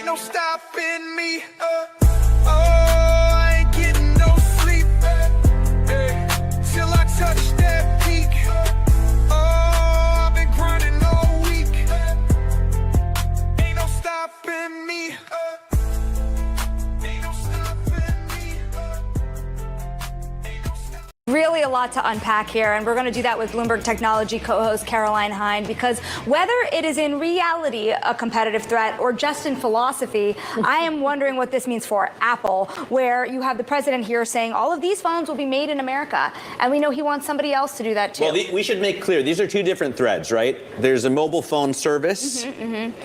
no stopping me. I ain't getting no sleep till I touch that peak. I've been grinding all week. Ain't no stopping me. Ain't no stopping me. Ain't no stopping. Really a lot to unpack here, and we're going to do that with Bloomberg Technology co-host Caroline Hine, because whether it is in reality a competitive threat or just in philosophy, I am wondering what this means for Apple, where you have the president here saying all of these phones will be made in America, and we know he wants somebody else to do that too. Well, we should make clear, these are two different threads, right? There's a mobile phone service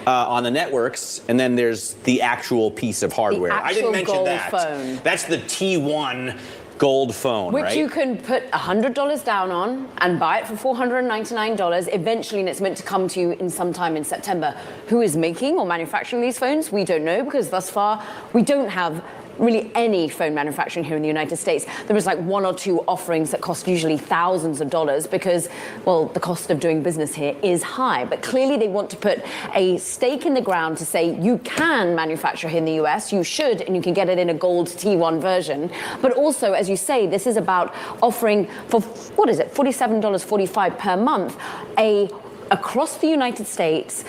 on the networks, and then there's the actual piece of hardware. I didn't mention gold that. Phone. That's the T1 gold phone, which right? you can put $100 down on and buy it for $499 eventually, and it's meant to come to you in sometime in September. Who is making or manufacturing these phones? We don't know, because thus far we don't have really any phone manufacturing here in the United States. There is like one or two offerings that cost usually thousands of dollars because, well, the cost of doing business here is high. But clearly they want to put a stake in the ground to say you can manufacture here in the US, you should, and you can get it in a gold T1 version. But also, as you say, this is about offering for, what is it, $47.45 per month, across the United States,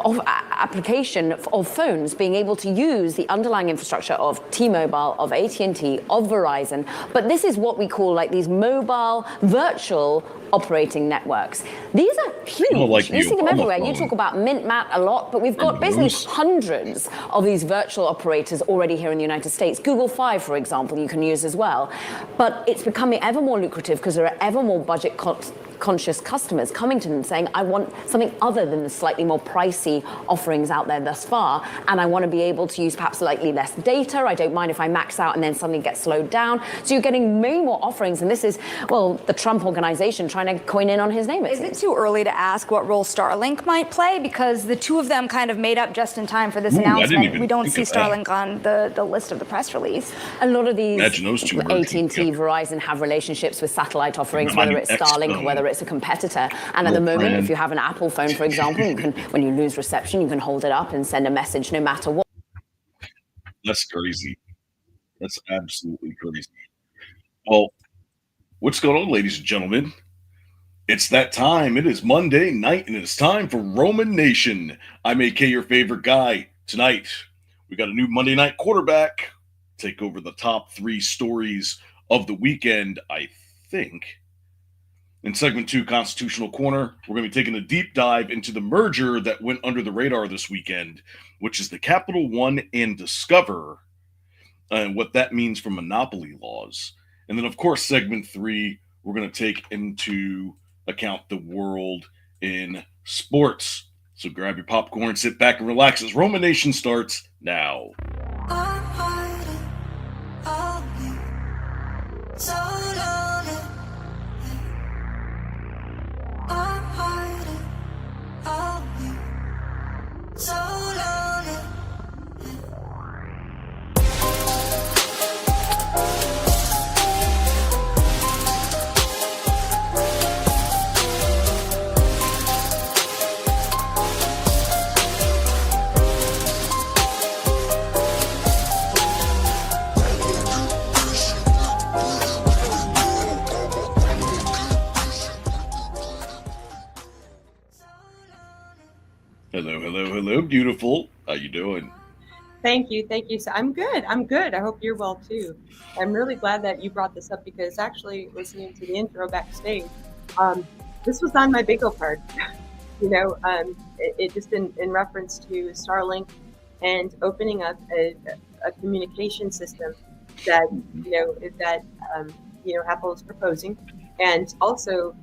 of application of phones being able to use the underlying infrastructure of T-Mobile, of AT&T, of Verizon. But this is what we call like these mobile virtual operating networks. These are huge. Like you see them Obama everywhere. phone. You talk about Mint Mat a lot, but we've got basically hundreds of these virtual operators already here in the United States. Google Fi, for example, you can use as well. But it's becoming ever more lucrative because there are ever more budget conscious customers coming to them saying, I want something other than the slightly more pricey offerings out there thus far, and I want to be able to use perhaps slightly less data. I don't mind if I max out and then suddenly get slowed down. So you're getting many more offerings, and this is, well, the Trump organization trying to coin in on his name. Is it too early to ask what role Starlink might play? Because the two of them kind of made up just in time for this announcement. We don't see Starlink on the list of the press release. A lot of these Imagine those two AT&T, Verizon have relationships with satellite offerings, whether it's Starlink or whether it's a competitor. And at the moment, if you have an Apple phone, for example, you can, when you lose reception, you can hold it up and send a message no matter what. That's crazy. That's absolutely crazy. Well, what's going on, ladies and gentlemen? It's that time. It is Monday night, and it's time for ROMA Nation. I'm AK, your favorite guy. Tonight, we got a new Monday night quarterback. Take over the top 3 stories of the weekend, I think. In segment 2, Constitutional Corner, we're going to be taking a deep dive into the merger that went under the radar this weekend, which is the Capital One and Discover, and what that means for monopoly laws. And then, of course, segment 3, we're going to take into account the world in sports. So grab your popcorn, sit back, and relax as ROMA Nation starts now. I'm hiding, I'll be so lonely. I'm hiding, I'll be so lonely. Hello, beautiful. How you doing? Thank you. So I'm good. I hope you're well too. I'm really glad that you brought this up because actually listening to the intro backstage, this was on my bingo card. It just in reference to Starlink and opening up a communication system that Apple is proposing, and also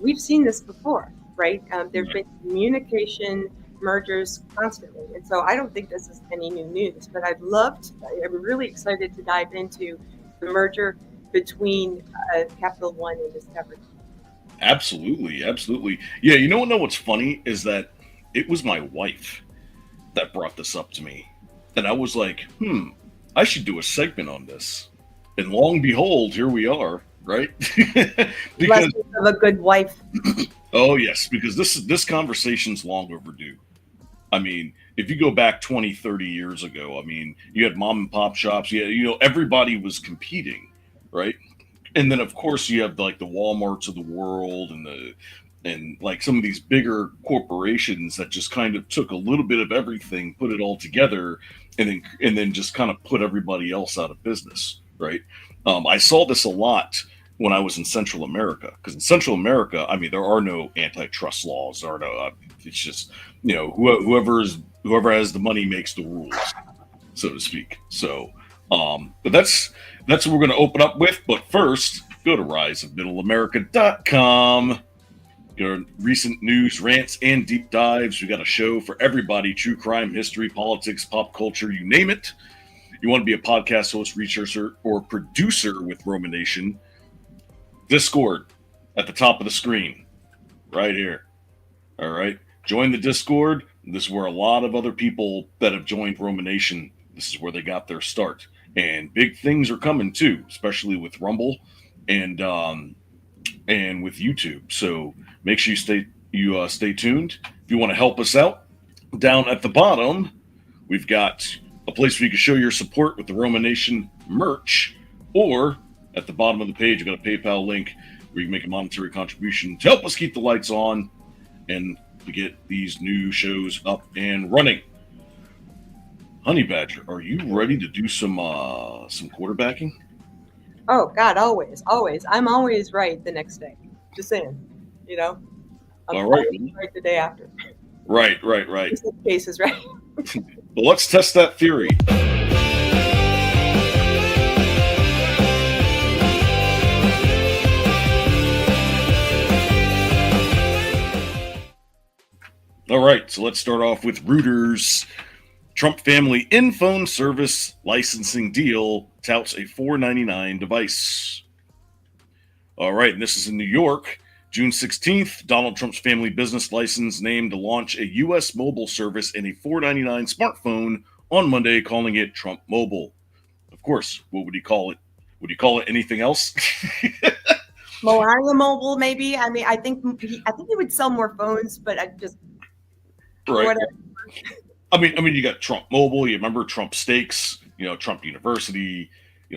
we've seen this before, right? There's been communication mergers constantly, and so I don't think this is any new news. But I'm really excited to dive into the merger between Capital One and Discovery. Absolutely. Yeah, you know what's funny is that it was my wife that brought this up to me, and I was like, I should do a segment on this. And lo and behold, here we are, right? Because of a good wife. Oh yes, because this conversation's long overdue. I mean, if you go back 20, 30 years ago, I mean, you had mom and pop shops. Yeah, everybody was competing, right? And then of course you have like the Walmarts of the world and like some of these bigger corporations that just kind of took a little bit of everything, put it all together, and then just kind of put everybody else out of business, right? I saw this a lot when I was in Central America, because in Central America, I mean, there are no antitrust laws. There are no. It's just whoever has the money makes the rules, so to speak. So, but that's what we're going to open up with. But first, go to riseofmiddleamerica.com. Your recent news, rants, and deep dives. We got a show for everybody: true crime, history, politics, pop culture, you name it. You want to be a podcast host, researcher, or producer with ROMA Nation? Discord at the top of the screen, right here. All right. Join the Discord. This is where a lot of other people that have joined ROMA Nation, this is where they got their start. And big things are coming too, especially with Rumble and with YouTube. So make sure you stay tuned. If you want to help us out, down at the bottom, we've got a place where you can show your support with the ROMA Nation merch, or at the bottom of the page, you've got a PayPal link where you can make a monetary contribution to help us keep the lights on and to get these new shows up and running. Honey Badger, are you ready to do some quarterbacking? Oh God, always. I'm always right the next day. Just saying, I'm All right. right the day after. Right. The case is right. Well, let's test that theory. All right, so let's start off with Reuters. Trump family in-phone service licensing deal touts a $4.99 device. All right, and this is in New York. June 16th, Donald Trump's family business license named to launch a U.S. mobile service and a $4.99 smartphone on Monday, calling it Trump Mobile. Of course, what would he call it? Would he call it anything else? Melania Mobile, maybe. I mean, I think he would sell more phones, but I just Right. whatever. I mean, you got Trump Mobile. You remember Trump Steaks? Trump University.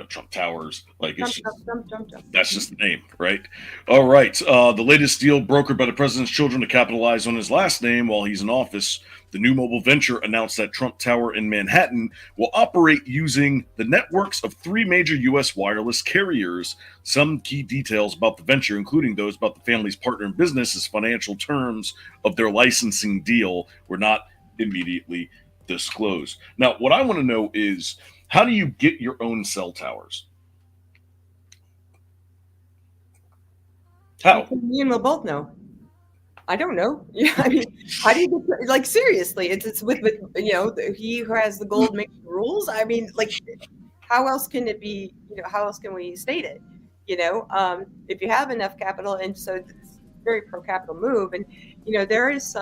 Trump Towers. Like it's Trump. That's just the name, right? All right. The latest deal brokered by the president's children to capitalize on his last name while he's in office. The new mobile venture announced that Trump Tower in Manhattan will operate using the networks of 3 major U.S. wireless carriers. Some key details about the venture, including those about the family's partner in business, as financial terms of their licensing deal, were not immediately disclosed. Now, what I want to know is, how do you get your own cell towers? How? Me and we'll both know. I don't know. Yeah, I mean, how do you get, like, seriously? It's with he who has the gold makes the rules. I mean, like, how else can it be? How else can we state it? If you have enough capital, and so it's a very pro capital move, and there is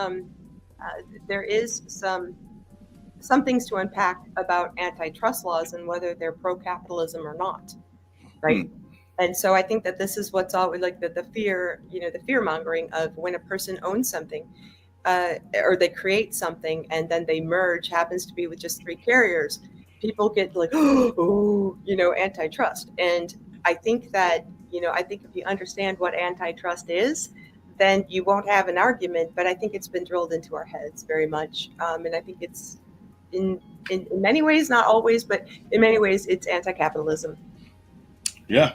some things to unpack about antitrust laws and whether they're pro-capitalism or not, right? And so I think that this is what's always like the fear, the fear mongering of when a person owns something, or they create something and then they merge, happens to be with just 3 carriers. People get like, antitrust. And I think that, if you understand what antitrust is, then you won't have an argument. But I think it's been drilled into our heads very much. And I think it's, in many ways, not always, but in many ways, it's anti-capitalism. Yeah.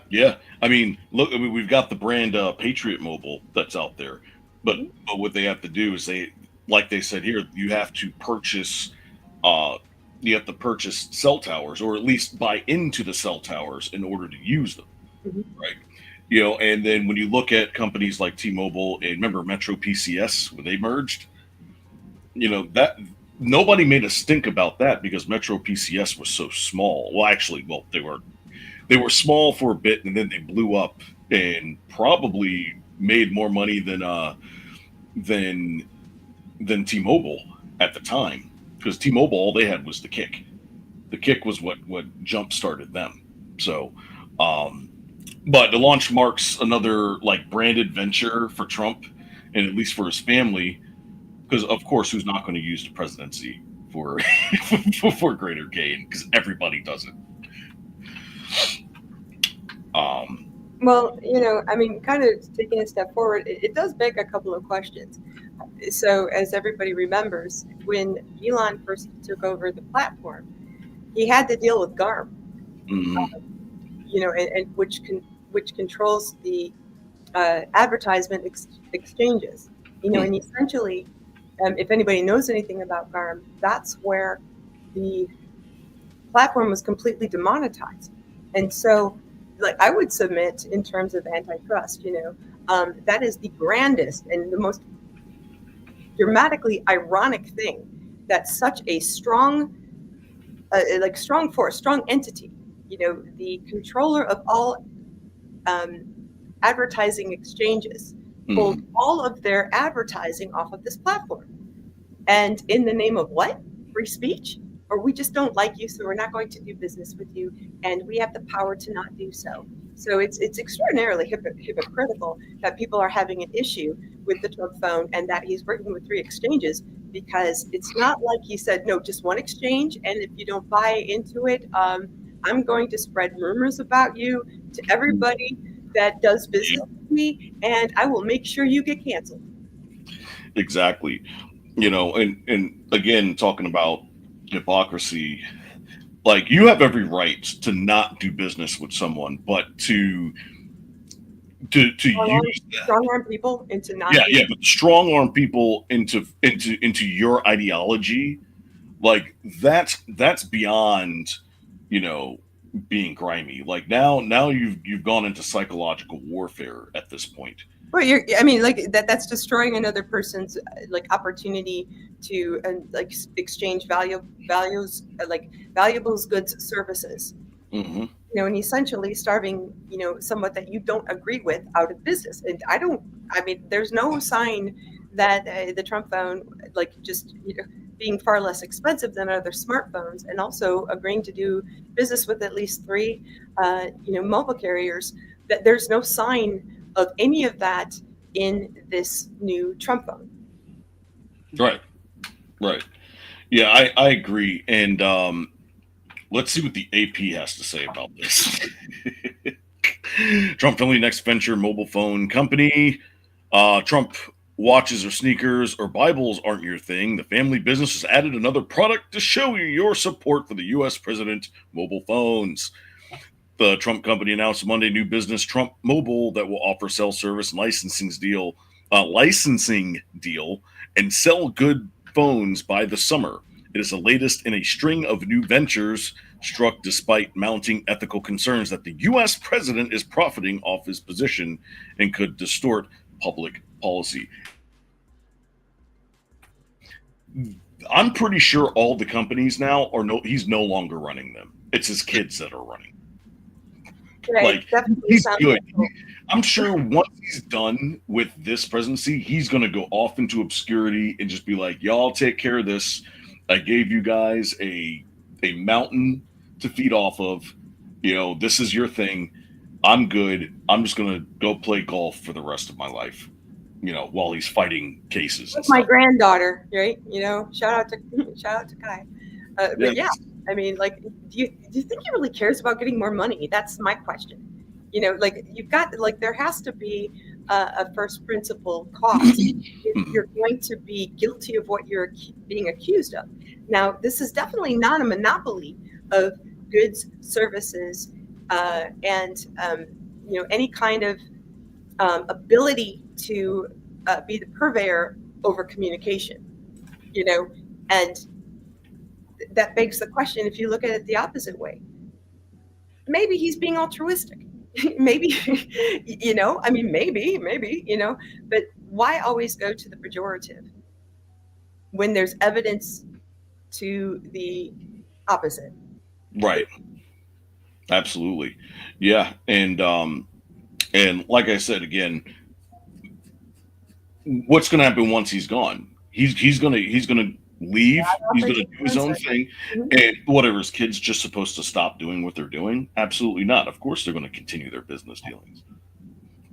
I mean, look, we've got the brand Patriot Mobile that's out there, but what they have to do is like they said here, you have to purchase cell towers, or at least buy into the cell towers in order to use them, right? And then when you look at companies like T-Mobile and remember Metro PCS when they merged, that. Nobody made a stink about that because Metro PCS was so small. Well, actually, they were small for a bit, and then they blew up and probably made more money than T-Mobile at the time, because T-Mobile, all they had was the kick. The kick was what jump started them. So, but the launch marks another like branded venture for Trump, and at least for his family. because of course, who's not going to use the presidency for for greater gain? Because everybody does it. Well, I mean, kind of taking a step forward, it does beg a couple of questions. So, as everybody remembers, when Elon first took over the platform, he had to deal with GARM, and which controls the advertisement exchanges. And essentially, if anybody knows anything about GARM, that's where the platform was completely demonetized. And so, like, I would submit in terms of antitrust, that is the grandest and the most dramatically ironic thing that such a strong force, strong entity, the controller of all advertising exchanges, pulled all of their advertising off of this platform. And in the name of what? Free speech? Or we just don't like you, so we're not going to do business with you, and we have the power to not do so. So it's extraordinarily hypocritical that people are having an issue with the Trump phone and that he's working with 3 exchanges, because it's not like he said, no, just one exchange, and if you don't buy into it, I'm going to spread rumors about you to everybody that does business with me, and I will make sure you get canceled. Exactly. And again, talking about hypocrisy, like, you have every right to not do business with someone, but to use strong arm people into not. Yeah, but strong arm people into your ideology, like, that's beyond, being grimy. Like, now you've gone into psychological warfare at this point. Well, that's destroying another person's opportunity to exchange valuables, goods, services. And essentially starving, someone that you don't agree with out of business. And there's no sign that the Trump phone, being far less expensive than other smartphones, and also agreeing to do business with at least 3, mobile carriers, that there's no sign of any of that in this new Trump phone. Right. Yeah, I agree. And let's see what the AP has to say about this. Trump family next venture mobile phone company. Trump watches or sneakers or Bibles aren't your thing. The family business has added another product to show you your support for the U.S. president mobile phones. The Trump company announced Monday new business, Trump Mobile, that will offer cell service and licensing deal, and sell good phones by the summer. It is the latest in a string of new ventures struck despite mounting ethical concerns that the U.S. president is profiting off his position and could distort public policy. I'm pretty sure all the companies now he's no longer running them. It's his kids that are running. Right, He's good. I'm sure once he's done with this presidency, he's going to go off into obscurity and just be like, y'all take care of this. I gave you guys a mountain to feed off of. This is your thing. I'm good. I'm just going to go play golf for the rest of my life, while he's fighting cases. With my granddaughter, right? Shout out to Kai. But yeah, do you think he really cares about getting more money? That's my question. You've got, there has to be a first principle cost if you're going to be guilty of what you're being accused of. Now, this is definitely not a monopoly of goods, services, and any kind of ability to be the purveyor over communication. And that begs the question, if you look at it the opposite way, maybe he's being altruistic. Maybe, maybe, but why always go to the pejorative when there's evidence to the opposite? Right. Absolutely. Yeah. And like I said, again, what's going to happen once he's gone? He's going to leave. He's going to do his own thing. And whatever, his kids just supposed to stop doing what they're doing? Absolutely not. Of course, they're going to continue their business dealings.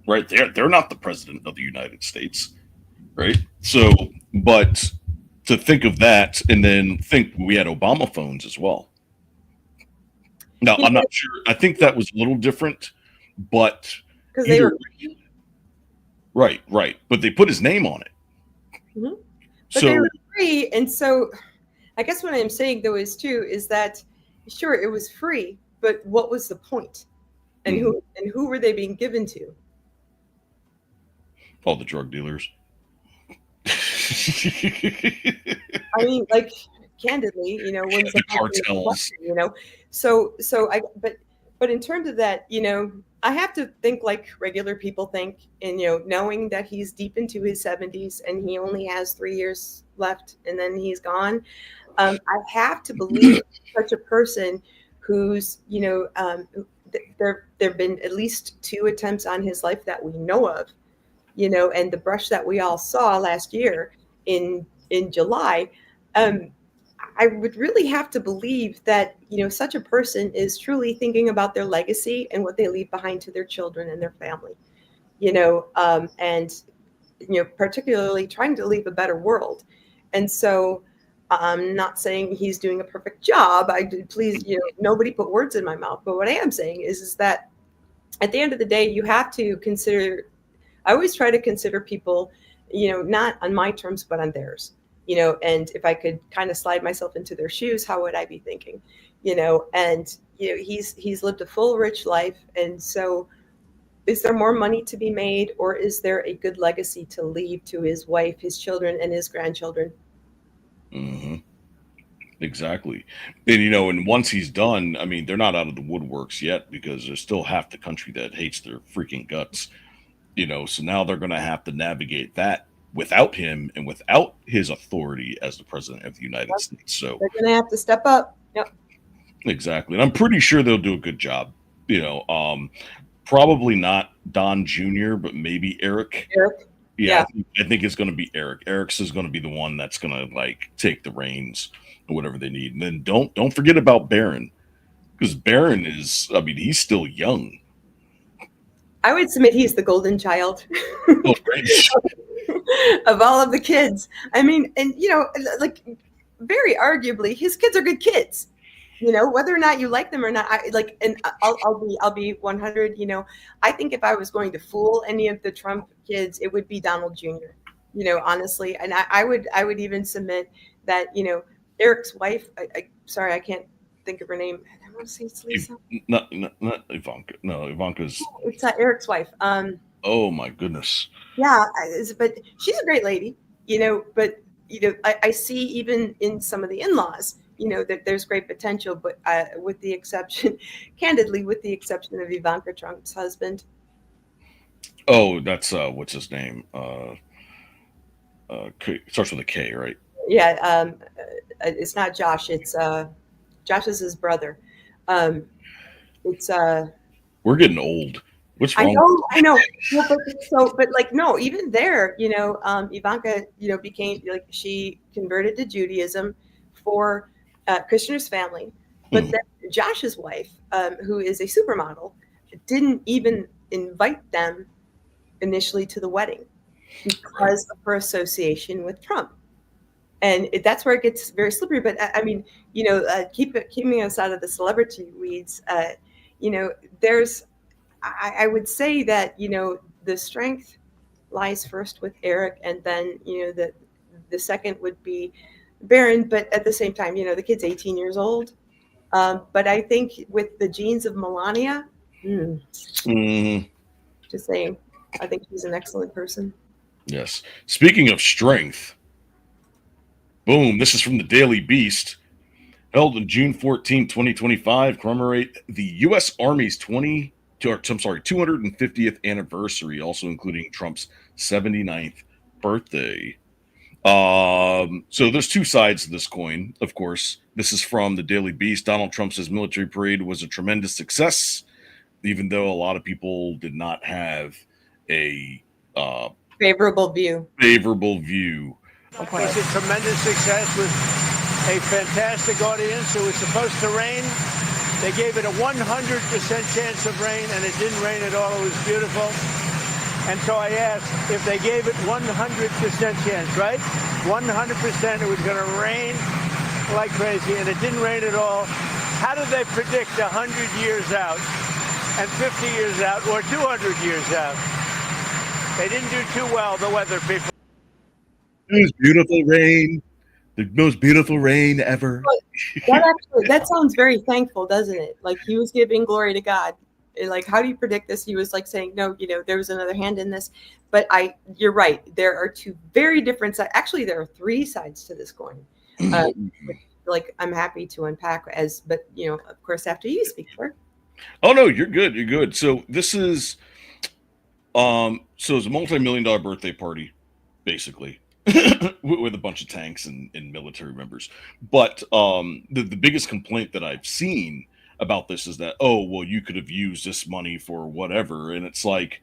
Right? They're not the president of the United States. Right? So But to think of that and then think we had Obama phones as well. Now, I'm not sure. I think that was a little different, but because they were right. But they put his name on it. Mm-hmm. But they were free, and so I guess what I'm saying though is that sure it was free, but what was the point? And who were they being given to? All the drug dealers. I mean, like candidly, when the cartels, but in terms of that, I have to think like regular people think, and knowing that he's deep into his 70s and he only has 3 years left and then he's gone. I have to believe such a person who's, there've been at least 2 attempts on his life that we know of, and the brush that we all saw last year in July. I would really have to believe that, such a person is truly thinking about their legacy and what they leave behind to their children and their family, and, particularly trying to leave a better world. And so I'm not saying he's doing a perfect job. Please, nobody put words in my mouth. But what I am saying is that at the end of the day, you have to consider, I always try to consider people, not on my terms, but on theirs. And if I could kind of slide myself into their shoes, how would I be thinking? And he's lived a full, rich life. And so is there more money to be made, or is there a good legacy to leave to his wife, his children, and his grandchildren? Mm-hmm. Exactly. And, and once he's done, I mean, they're not out of the woodworks yet because there's still half the country that hates their freaking guts, so now they're going to have to navigate that without him and without his authority as the president of the United States. So they're going to have to step up. Yep. Exactly. And I'm pretty sure they'll do a good job. Probably not Don Jr., but maybe Eric. Yeah. I think it's going to be Eric. Eric's is going to be the one that's going to take the reins or whatever they need. And then don't forget about Barron, because Barron is, he's still young. I would submit he's the golden child. Oh, right. Of all of the kids. I mean, and very arguably his kids are good kids, whether or not you like them or not. I'll be 100, I think if I was going to fool any of the Trump kids, it would be Donald Jr., honestly. And I would even submit that, Eric's wife, sorry, I can't think of her name. I want to say it's Lisa. Not Ivanka. No, Ivanka's. It's Eric's wife. Oh my goodness. Yeah, but she's a great lady, but, I see even in some of the in-laws, that there's great potential, but with the exception of Ivanka Trump's husband. Oh, that's, what's his name? Starts with a K, right? Yeah, it's not Josh. It's Josh is his brother. It's We're getting old. What's wrong? I know. No, even there, Ivanka, became she converted to Judaism for Kushner's family, but then Josh's wife, who is a supermodel, didn't even invite them initially to the wedding because of her association with Trump. And that's where it gets very slippery. But keeping us out of the celebrity weeds, I would say that, the strength lies first with Eric, and then, the second would be Barron. But at the same time, the kid's 18 years old. But I think with the genes of Melania, just saying, I think she's an excellent person. Yes. Speaking of strength, boom, this is from the Daily Beast. Held on June 14, 2025, commemorate the U.S. Army's 250th anniversary, also including Trump's 79th birthday. So there's 2 sides to this coin, of course. This is from the Daily Beast. Donald Trump says military parade was a tremendous success, even though a lot of people did not have a favorable view. It was a tremendous success with a fantastic audience. It was supposed to rain. They gave it a 100% chance of rain, and it didn't rain at all. It was beautiful. And so I asked if they gave it 100% chance, right? 100% it was going to rain like crazy, and it didn't rain at all. How did they predict 100 years out and 50 years out or 200 years out? They didn't do too well, the weather people. It was beautiful rain. The most beautiful rain ever. That sounds very thankful, doesn't it? Like he was giving glory to God. And like, how do you predict this? He was like saying, no, there was another hand in this. But you're right. There are two very different sides. Actually, there are three sides to this coin. Like I'm happy to unpack but of course, after you speak, Bert. Oh no, you're good. You're good. So this is, it's a multi-million-dollar birthday party, basically. with a bunch of tanks and military members. But the biggest complaint that I've seen about this is that, oh, well, you could have used this money for whatever. And it's like,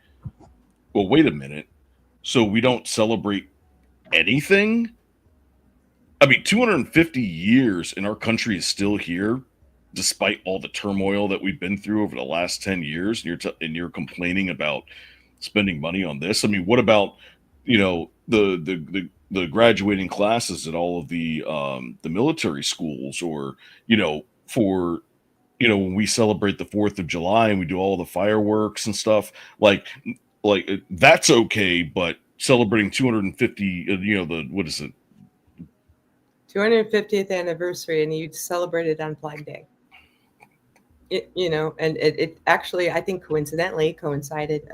well, wait a minute. So we don't celebrate anything? I mean, 250 years and our country is still here, despite all the turmoil that we've been through over the last 10 years. And you're complaining about spending money on this. I mean, what about the graduating classes at all of the military schools, or for when we celebrate the 4th of July and we do all the fireworks and stuff, like that's okay, but celebrating 250 what is it, 250th anniversary, and you celebrate it on Flag Day. It actually, I think, coincidentally coincided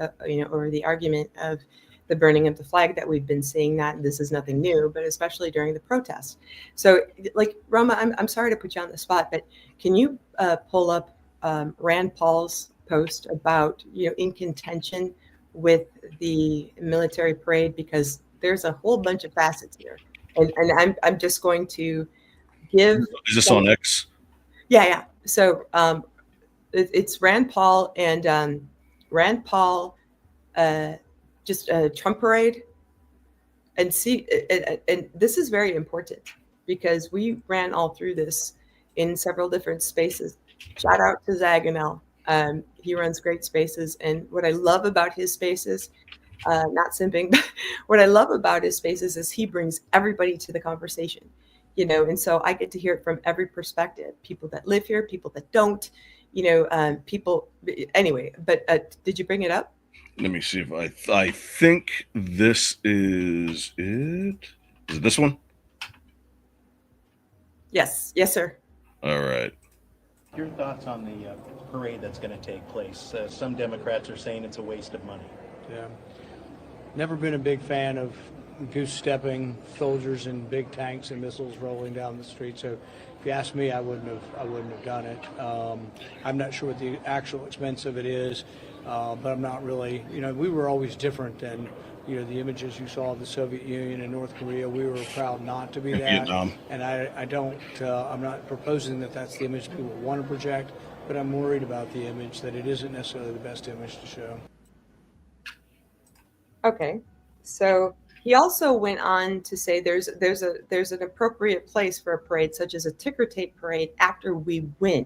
over the argument of the burning of the flag that we've been seeing. This is nothing new, but especially during the protests. So, like, Roma, I'm sorry to put you on the spot, but can you pull up Rand Paul's post about in contention with the military parade, because there's a whole bunch of facets here, and I'm just going to give. Is this on X? Yeah. So it's Rand Paul and Rand Paul. Just a Trump parade, and this is very important because we ran all through this in several different spaces. Shout out to Zaganel. He runs great spaces, and what I love about his spaces, not simping, but what I love about his spaces is he brings everybody to the conversation, and so I get to hear it from every perspective, people that live here, people that don't, people anyway. But did you bring it up? Let me see if I think this is it. Is it this one? Yes, sir. All right. Your thoughts on the parade that's going to take place? Some Democrats are saying it's a waste of money. Yeah. Never been a big fan of goose-stepping soldiers in big tanks and missiles rolling down the street. So if you ask me, I wouldn't have done it. I'm not sure what the actual expense of it is. But I'm not really, we were always different than, the images you saw of the Soviet Union and North Korea. We were proud not to be that. Vietnam. And I'm not proposing that that's the image people want to project, but I'm worried about the image, that it isn't necessarily the best image to show. Okay. So he also went on to say there's an appropriate place for a parade, such as a ticker tape parade, after we win.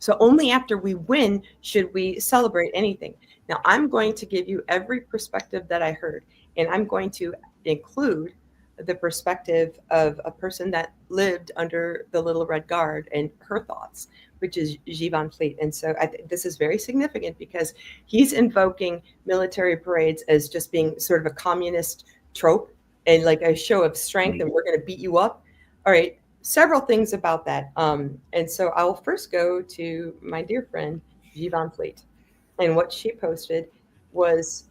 So only after we win should we celebrate anything. Now, I'm going to give you every perspective that I heard, and I'm going to include the perspective of a person that lived under the Little Red Guard and her thoughts, which is Guy Van Fleet. And so this is very significant because he's invoking military parades as just being sort of a communist trope and like a show of strength, and we're going to beat you up. All right. Several things about that. And so I'll first go to my dear friend, Guy Van Fleet. And what she posted was,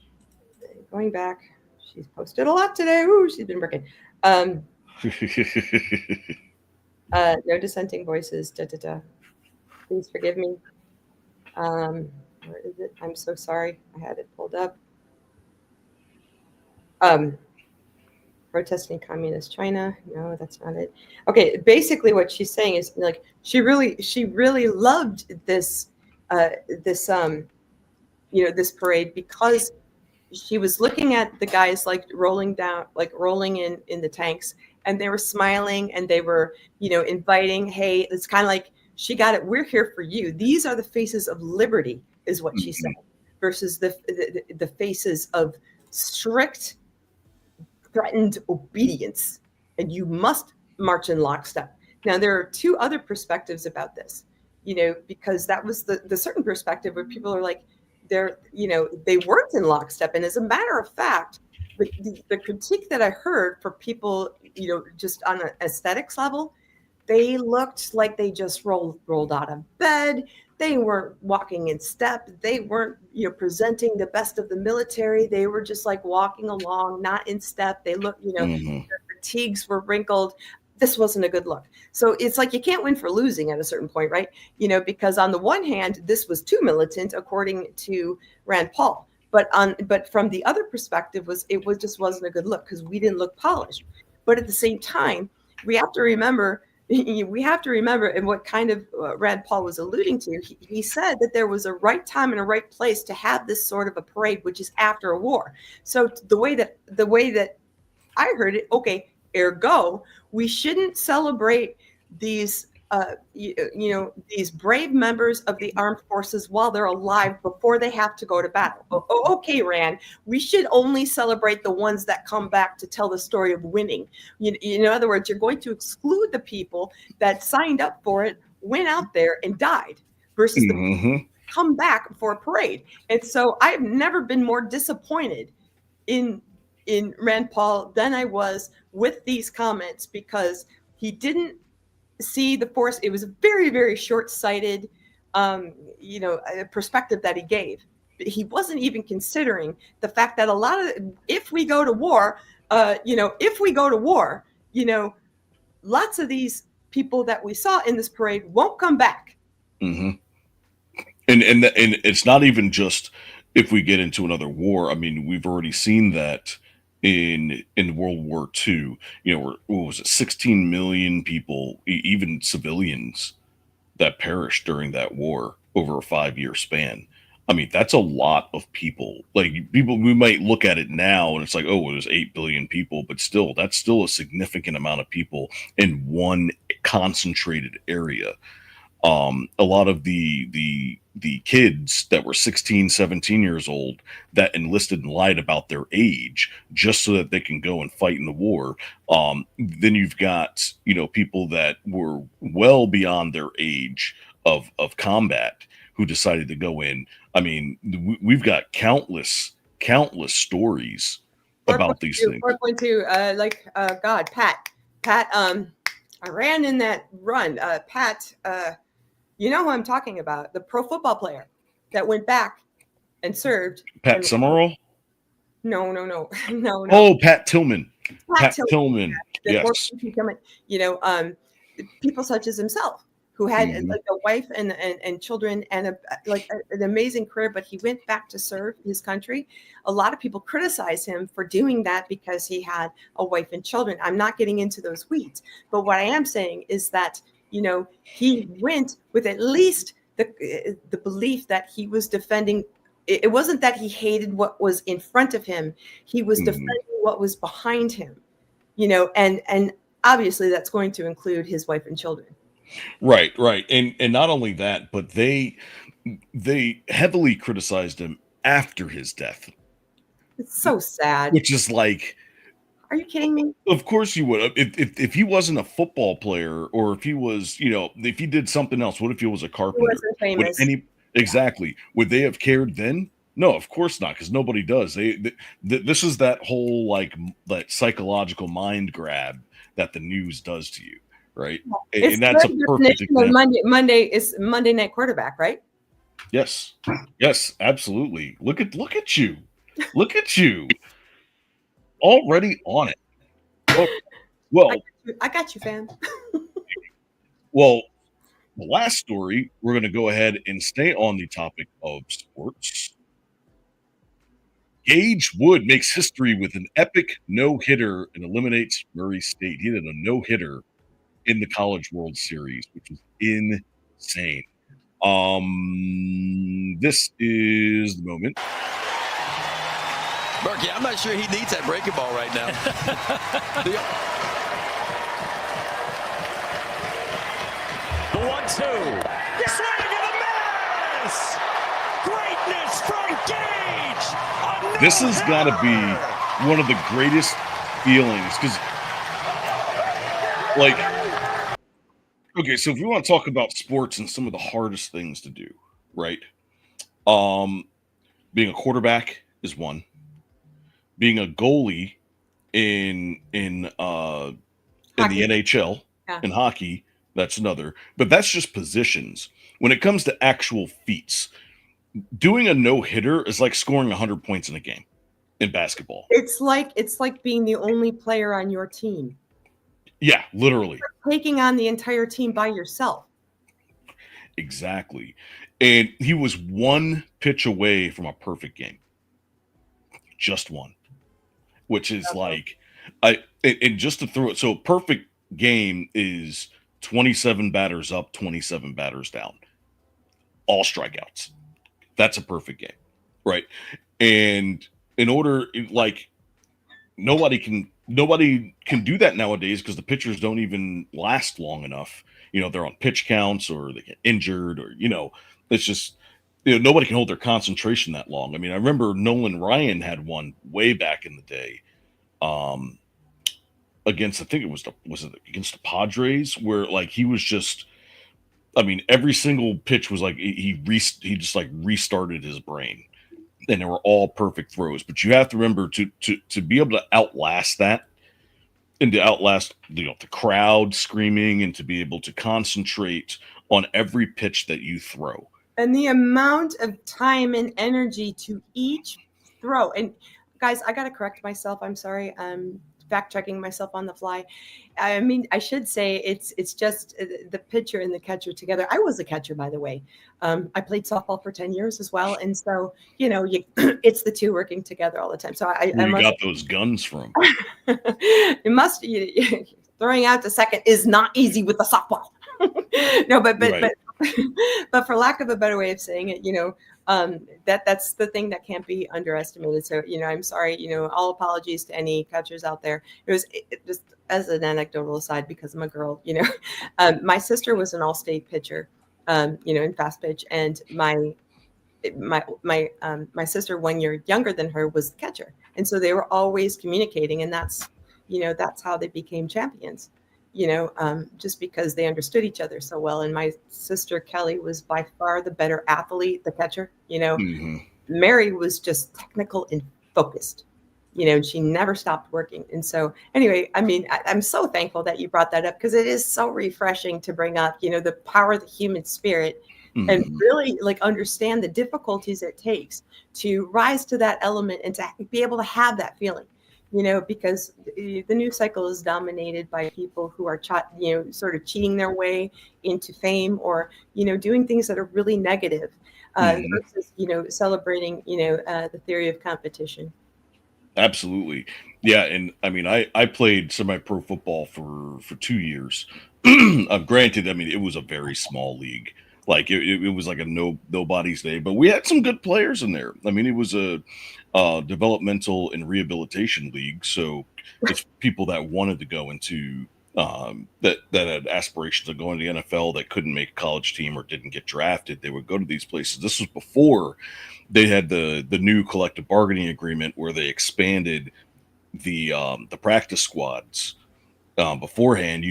going back, she's posted a lot today. Ooh, she's been working. No dissenting voices. Please forgive me. Where is it? I'm so sorry. I had it pulled up. Protesting communist China. No, that's not it. Okay, basically what she's saying is like she really loved this this parade because she was looking at the guys like rolling in the tanks, and they were smiling and they were inviting. Hey, it's kind of like she got it. We're here for you. These are the faces of liberty, is what she said. versus the faces of strict, threatened obedience, and you must march in lockstep. Now, there are two other perspectives about this, because that was the certain perspective where people are like, they weren't in lockstep. And as a matter of fact, the critique that I heard for people, just on an aesthetics level, they looked like they just rolled out of bed. They weren't walking in step. They weren't, presenting the best of the military. They were just like walking along, not in step. They looked, their fatigues were wrinkled. This wasn't a good look. So it's like you can't win for losing at a certain point, right? Because on the one hand, this was too militant, according to Rand Paul. But from the other perspective, it just wasn't a good look because we didn't look polished. But at the same time, we have to remember, and what kind of Rand Paul was alluding to, he said that there was a right time and a right place to have this sort of a parade, which is after a war. So the way that I heard it, okay, ergo, we shouldn't celebrate these these brave members of the armed forces while they're alive before they have to go to battle. Okay, Rand, we should only celebrate the ones that come back to tell the story of winning. In other words, you're going to exclude the people that signed up for it, went out there and died, versus the people come back for a parade. And so I've never been more disappointed in Rand Paul than I was with these comments, because he didn't see the force. It was a very, very short-sighted, perspective that he gave. He wasn't even considering the fact that if we go to war, lots of these people that we saw in this parade won't come back. Mm-hmm. And it's not even just if we get into another war. I mean, we've already seen that in World War II, what was it, 16 million people, even civilians, that perished during that war over a 5-year span. I mean, that's a lot of people. Like, we might look at it now and it's like, oh, it was 8 billion people, but still, that's still a significant amount of people in one concentrated area. A lot of the kids that were 16, 17 years old that enlisted and lied about their age just so that they can go and fight in the war. Then you've got, people that were well beyond their age of combat who decided to go in. I mean, we've got countless stories about these things. 4.2, Pat, I ran in that run. Pat, you know who I'm talking about, the pro football player that went back and served. Pat Summerall? No. Oh, Pat Tillman. Pat Tillman. Yes. People such as himself, who had like a wife and children and an amazing career, but he went back to serve his country. A lot of people criticize him for doing that because he had a wife and children. I'm not getting into those weeds, but what I am saying is that, he went with at least the belief that he was defending. It wasn't that he hated what was in front of him. He was defending what was behind him, and obviously that's going to include his wife and children. Right. And not only that, but they heavily criticized him after his death. It's so sad. Which is like, are you kidding me? Of course you would. If he wasn't a football player, or if he was, if he did something else, what if he was a carpenter? He wasn't famous. Exactly. Would they have cared then? No, of course not, because nobody does. This is that whole that psychological mind grab that the news does to you, right? It's and that's a perfect example. Monday is Monday Night Quarterback, right? Yes, absolutely. Look at you. Look at you. Already on it. Well, I got you, fam. Well, the last story, we're going to go ahead and stay on the topic of sports. Gage Wood makes history with an epic no-hitter and eliminates Murray State. He did a no-hitter in the College World Series, which is insane. This is the moment. Berkey, I'm not sure he needs that breaking ball right now. The 1-2. Swing and a miss! Greatness from Gage! This has got to be one of the greatest feelings because, like, okay, so if we want to talk about sports and some of the hardest things to do, right? Being a quarterback is one. Being a goalie in the NHL in hockey, that's another. But that's just positions. When it comes to actual feats, doing a no-hitter is like scoring 100 points in a game in basketball. It's like being the only player on your team. Yeah, literally. Taking on the entire team by yourself. Exactly. And he was one pitch away from a perfect game. Just one. Which is like and just to throw it, so perfect game is 27 batters up, 27 batters down. All strikeouts. That's a perfect game. Right. And in order, like, nobody can do that nowadays because the pitchers don't even last long enough. They're on pitch counts or they get injured or, it's just, nobody can hold their concentration that long. I mean, I remember Nolan Ryan had one way back in the day against, I think it was against the Padres, where like he was just, I mean, every single pitch was like he just like restarted his brain. And they were all perfect throws. But you have to remember to be able to outlast that and to outlast the crowd screaming and to be able to concentrate on every pitch that you throw. And the amount of time and energy to each throw. And guys, I got to correct myself. I'm sorry. I'm fact checking myself on the fly. I mean, I should say it's just the pitcher and the catcher together. I was a catcher, by the way. I played softball for 10 years as well. And so, it's the two working together all the time. So I got those guns from? It must, throwing out the second is not easy with the softball. No, but Right. but for lack of a better way of saying it, that's the thing that can't be underestimated. So, I'm sorry, all apologies to any catchers out there. It was just as an anecdotal aside, because I'm a girl, my sister was an all-state pitcher, in fast pitch, and my sister 1 year younger than her was the catcher. And so they were always communicating, and that's how they became champions. Just because they understood each other so well. And my sister Kelly was by far the better athlete, the catcher. Mm-hmm. Mary was just technical and focused. She never stopped working. And so anyway, I mean, I'm so thankful that you brought that up, because it is so refreshing to bring up, the power of the human spirit. Mm-hmm. And really like understand the difficulties it takes to rise to that element and to be able to have that feeling. Because the news cycle is dominated by people who are, sort of cheating their way into fame, or, doing things that are really negative, versus, celebrating, the theory of competition. Absolutely. Yeah. And I mean, I played semi-pro football for 2 years. Granted, I mean, it was a very small league. Like it was like a nobody's day, but we had some good players in there. I mean, it was a developmental and rehabilitation league, so it's people that wanted to go into that had aspirations of going to the NFL that couldn't make a college team or didn't get drafted. They would go to these places. This was before they had the new collective bargaining agreement, where they expanded the practice squads. Beforehand,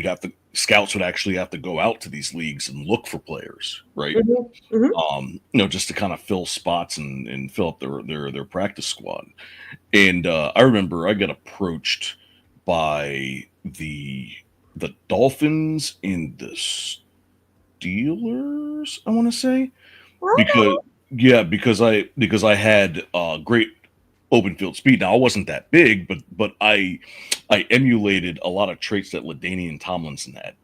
scouts would actually have to go out to these leagues and look for players, right? Mm-hmm. Mm-hmm. Just to kind of fill spots and fill up their practice squad. And I remember I got approached by the Dolphins and the Steelers, I want to say, because I had great open field speed. Now I wasn't that big, but I emulated a lot of traits that LaDainian Tomlinson had,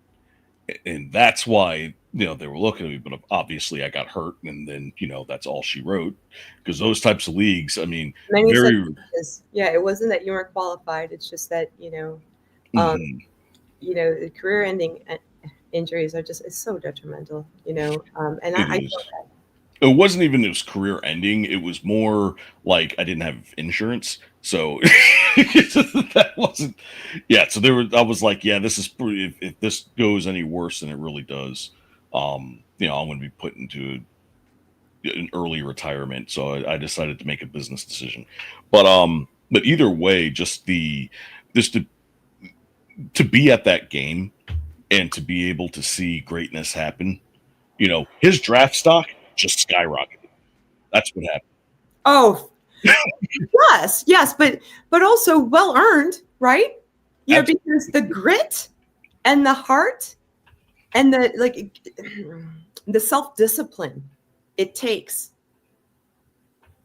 and that's why they were looking at me. But obviously, I got hurt, and then that's all she wrote. Because those types of leagues, I mean, it wasn't that you weren't qualified. It's just that Mhm. The career-ending injuries are it's so detrimental. And I feel that. It wasn't even it was career ending. It was more like I didn't have insurance. So that wasn't, yeah. So I was like, yeah, this is pretty, if this goes any worse than it really does, I'm going to be put into an early retirement, so I decided to make a business decision. But either way, just to be at that game and to be able to see greatness happen. His draft stock just skyrocketed. That's what happened. Oh, yes, but also well earned, right? Because the grit and the heart and the self-discipline it takes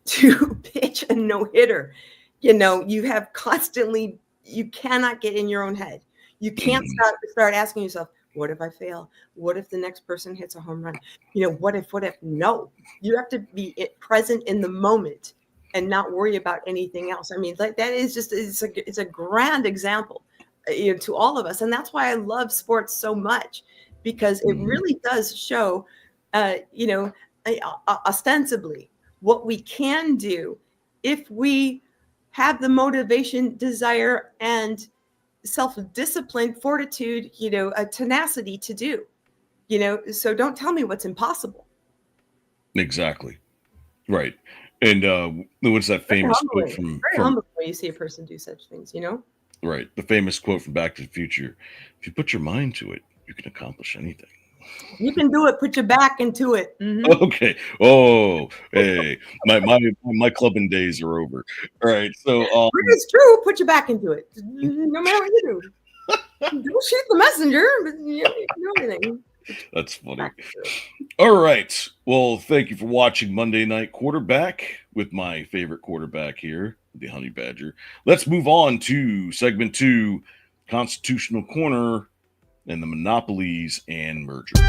to pitch a no-hitter. You have constantly, you cannot get in your own head. You can't start asking yourself, what if I fail? What if the next person hits a home run? What if? No, you have to be present in the moment and not worry about anything else. I mean, like that is just, it's a grand example to all of us. And that's why I love sports so much, because it really does show, ostensibly what we can do if we have the motivation, desire, and self-discipline, fortitude, a tenacity to do, so don't tell me what's impossible. Exactly. Right. And what's that famous quote from humbling when you see a person do such things, Right. The famous quote from Back to the Future: if you put your mind to it, you can accomplish anything. You can do it. Put your back into it. Mm-hmm. Okay. Oh, hey, my clubbing days are over. All right. So it's true. Put your back into it. No matter what you do. Don't shoot the messenger, but you know everything. That's funny. All right. Well, thank you for watching Monday Night Quarterback with my favorite quarterback here, the Honey Badger. Let's move on to segment 2, Constitutional Corner and the monopolies and mergers.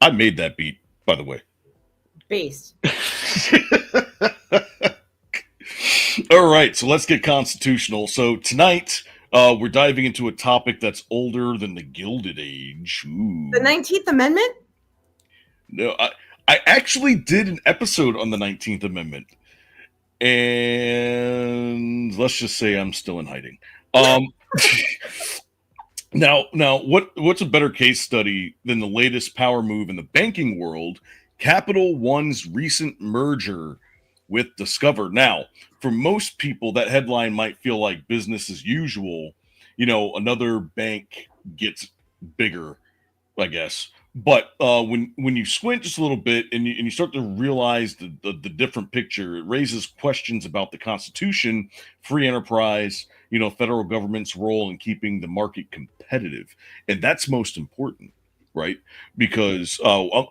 I made that beat, by the way. Based. All right, so let's get constitutional. So tonight, we're diving into a topic that's older than the Gilded Age. Ooh. The 19th Amendment? No, I actually did an episode on the 19th Amendment. And let's just say I'm still in hiding. Now, what's a better case study than the latest power move in the banking world, Capital One's recent merger with Discover? Now, for most people, that headline might feel like business as usual. Another bank gets bigger, I guess. But when you squint just a little bit and you start to realize the different picture, it raises questions about the Constitution, free enterprise, federal government's role in keeping the market competitive. And that's most important, right? Because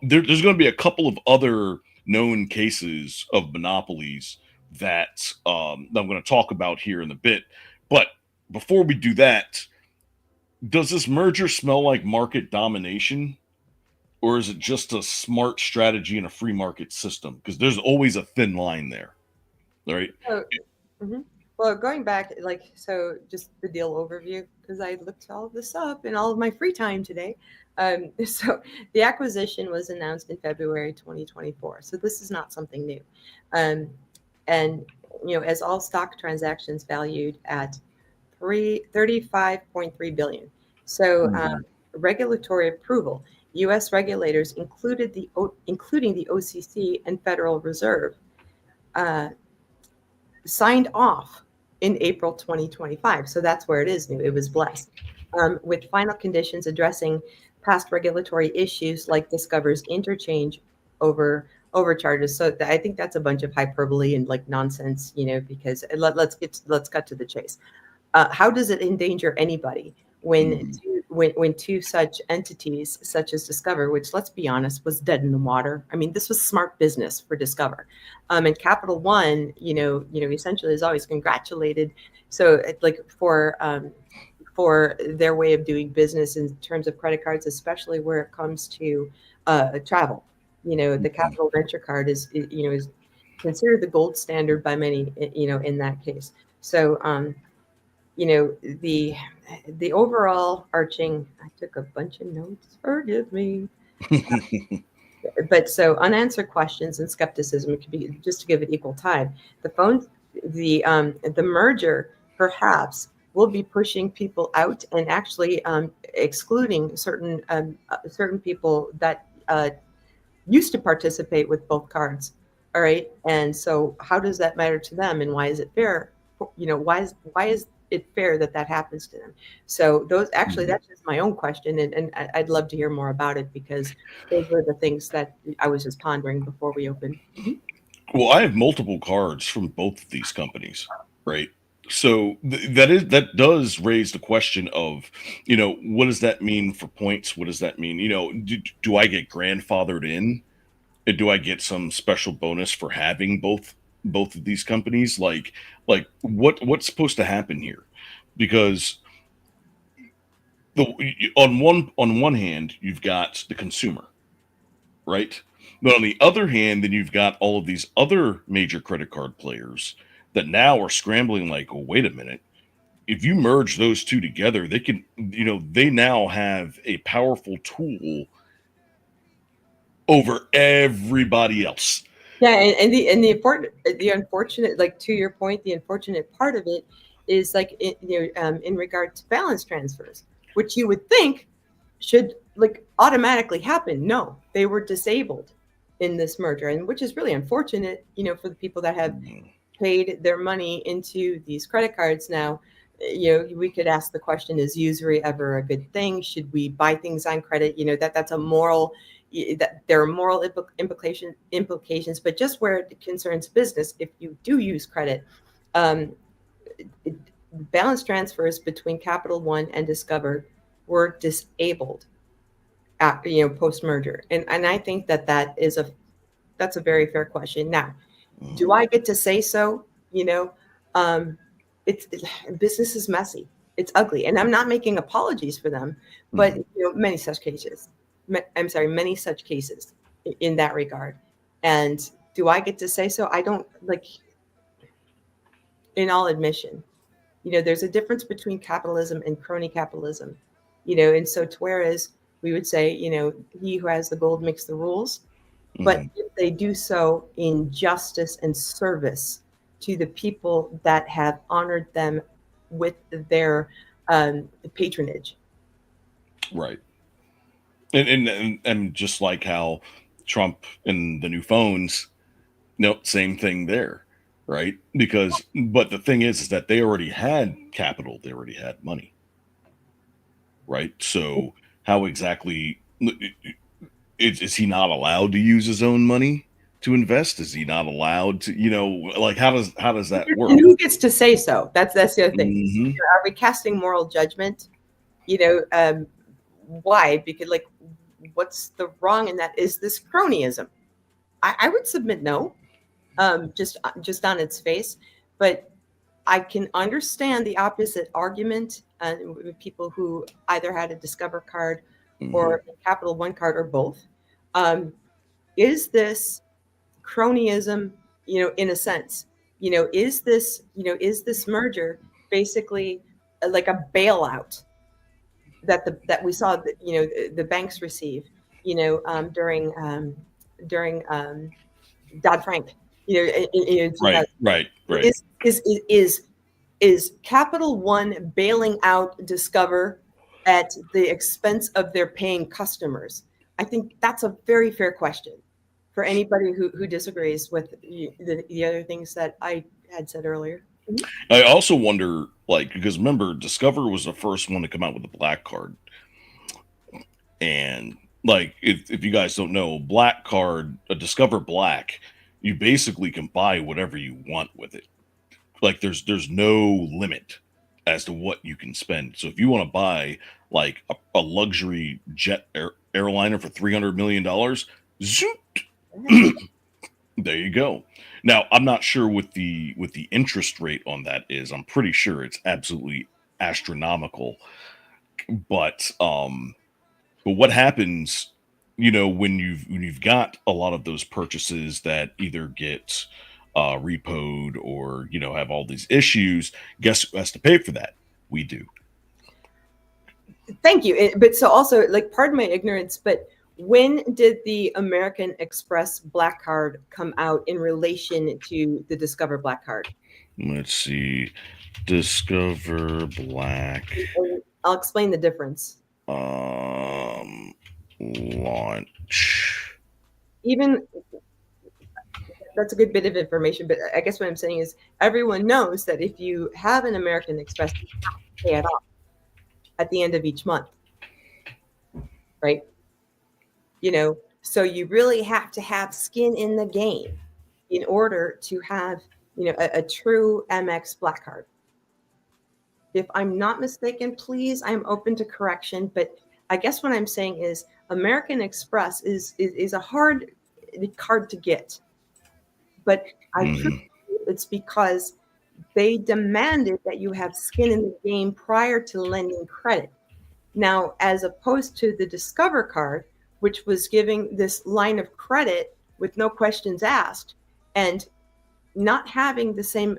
there's going to be a couple of other known cases of monopolies that I'm going to talk about here in a bit. But before we do that, does this merger smell like market domination? Or is it just a smart strategy in a free market system? Because there's always a thin line there, right? Well, going back, just the deal overview, because I looked all of this up in all of my free time today. So the acquisition was announced in February 2024. So this is not something new. And, as all stock transactions valued at $35.3 billion. So regulatory approval. U.S. regulators, including the OCC and Federal Reserve, signed off in April 2025. So that's where it is new. It was blessed with final conditions addressing past regulatory issues like Discover's interchange overcharges. So I think that's a bunch of hyperbole and nonsense, because let's cut to the chase. How does it endanger anybody when two such entities, such as Discover, which, let's be honest, was dead in the water? I mean, this was smart business for Discover, and Capital One, essentially is always congratulated. So, for their way of doing business in terms of credit cards, especially where it comes to travel, the Capital Venture Card is considered the gold standard by many, in that case. So, the overall arching, I took a bunch of notes, forgive me. But so unanswered questions and skepticism, it could be, just to give it equal time. The merger perhaps will be pushing people out and actually excluding certain people that used to participate with both cards. All right. And so how does that matter to them, and why is it fair? Why is it fair that that happens to them? So that's just my own question. And I'd love to hear more about it, because those were the things that I was just pondering before we opened. Well, I have multiple cards from both of these companies, right? So that does raise the question of, what does that mean for points? What does that mean? Do I get grandfathered in? And do I get some special bonus for having both of these companies? Like what's supposed to happen here? Because the on one hand, you've got the consumer, right? But on the other hand, then you've got all of these other major credit card players that now are scrambling like, oh, wait a minute. If you merge those two together, they can, they now have a powerful tool over everybody else. Yeah, and the unfortunate, like, to your point, the unfortunate part of it is, like, in regard to balance transfers, which you would think should, like, automatically happen. No, they were disabled in this merger, and which is really unfortunate, for the people that have paid their money into these credit cards. Now, we could ask the question: is usury ever a good thing? Should we buy things on credit? That's a moral. That there are moral implications, but just where it concerns business, if you do use credit, balance transfers between Capital One and Discover were disabled post merger, and I think that's a very fair question. Now, do I get to say so? Business is messy, it's ugly, and I'm not making apologies for them, but many such cases. Many such cases in that regard. And do I get to say so? I don't, like, in all admission, there's a difference between capitalism and crony capitalism, and so to whereas we would say, he who has the gold makes the rules, but if they do so in justice and service to the people that have honored them with their patronage. Right. And just like how Trump and the new phones, no, same thing there, right? But the thing is that they already had capital, they already had money, right? So how exactly is he not allowed to use his own money to invest? Is he not allowed to, like, how does that work? And who gets to say so? That's the other thing. Mm-hmm. Are we casting moral judgment? Why? Because, like, what's the wrong in that? Is this cronyism? I would submit no, just on its face. But I can understand the opposite argument with people who either had a Discover card or a Capital One card or both. Is this cronyism? In a sense, is this merger basically like a bailout that we saw that the banks receive during Dodd-Frank, Right. is Capital One bailing out Discover at the expense of their paying customers? I think that's a very fair question for anybody who disagrees with the other things that I had said earlier. I also wonder, like, because remember, Discover was the first one to come out with the black card. And, like, if you guys don't know, black card, a Discover Black, you basically can buy whatever you want with it. Like, there's no limit as to what you can spend. So if you want to buy, like, a luxury airliner for $300 million, zoot, there you go. Now, I'm not sure what the interest rate on that is. I'm pretty sure it's absolutely astronomical. But what happens, when you've got a lot of those purchases that either get repoed or have all these issues? Guess who has to pay for that? We do. Thank you. But so also, like, pardon my ignorance, but when did the American Express Black Card come out in relation to the Discover Black Card? Let's see. Discover Black. I'll explain the difference. Launch. Even that's a good bit of information, but I guess what I'm saying is everyone knows that if you have an American Express, you have to pay it off at the end of each month, right? So you really have to have skin in the game in order to have, a true MX Black Card. If I'm not mistaken, please, I'm open to correction, but I guess what I'm saying is American Express is a hard card to get. But I truly believe it's because they demanded that you have skin in the game prior to lending credit. Now, as opposed to the Discover card, which was giving this line of credit with no questions asked and not having the same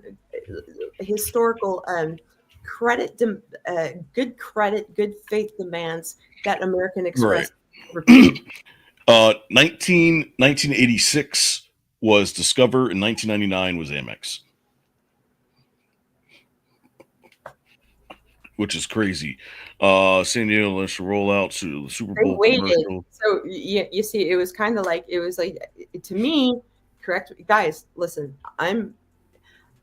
historical good credit, good faith demands that American Express repeated. 1986 was Discover and 1999 was Amex. Which is crazy. San Diego, let's roll out to the Super Bowl commercial. So you see, it was like to me, correct guys, listen, I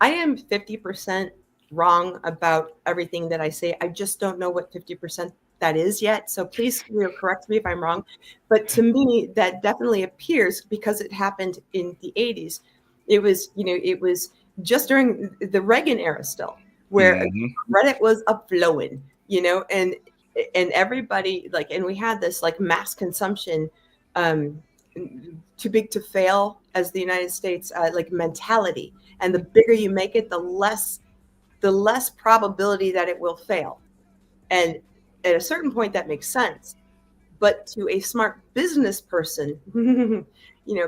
am 50% wrong about everything that I say. I just don't know what 50% that is yet. So please correct me if I'm wrong. But to me, that definitely appears because it happened in the 80s. It was just during the Reagan era still, where Reddit was upflowing, and everybody and we had this mass consumption, too big to fail as the United States mentality. And the bigger you make it, the less probability that it will fail. And at a certain point, that makes sense. But to a smart business person,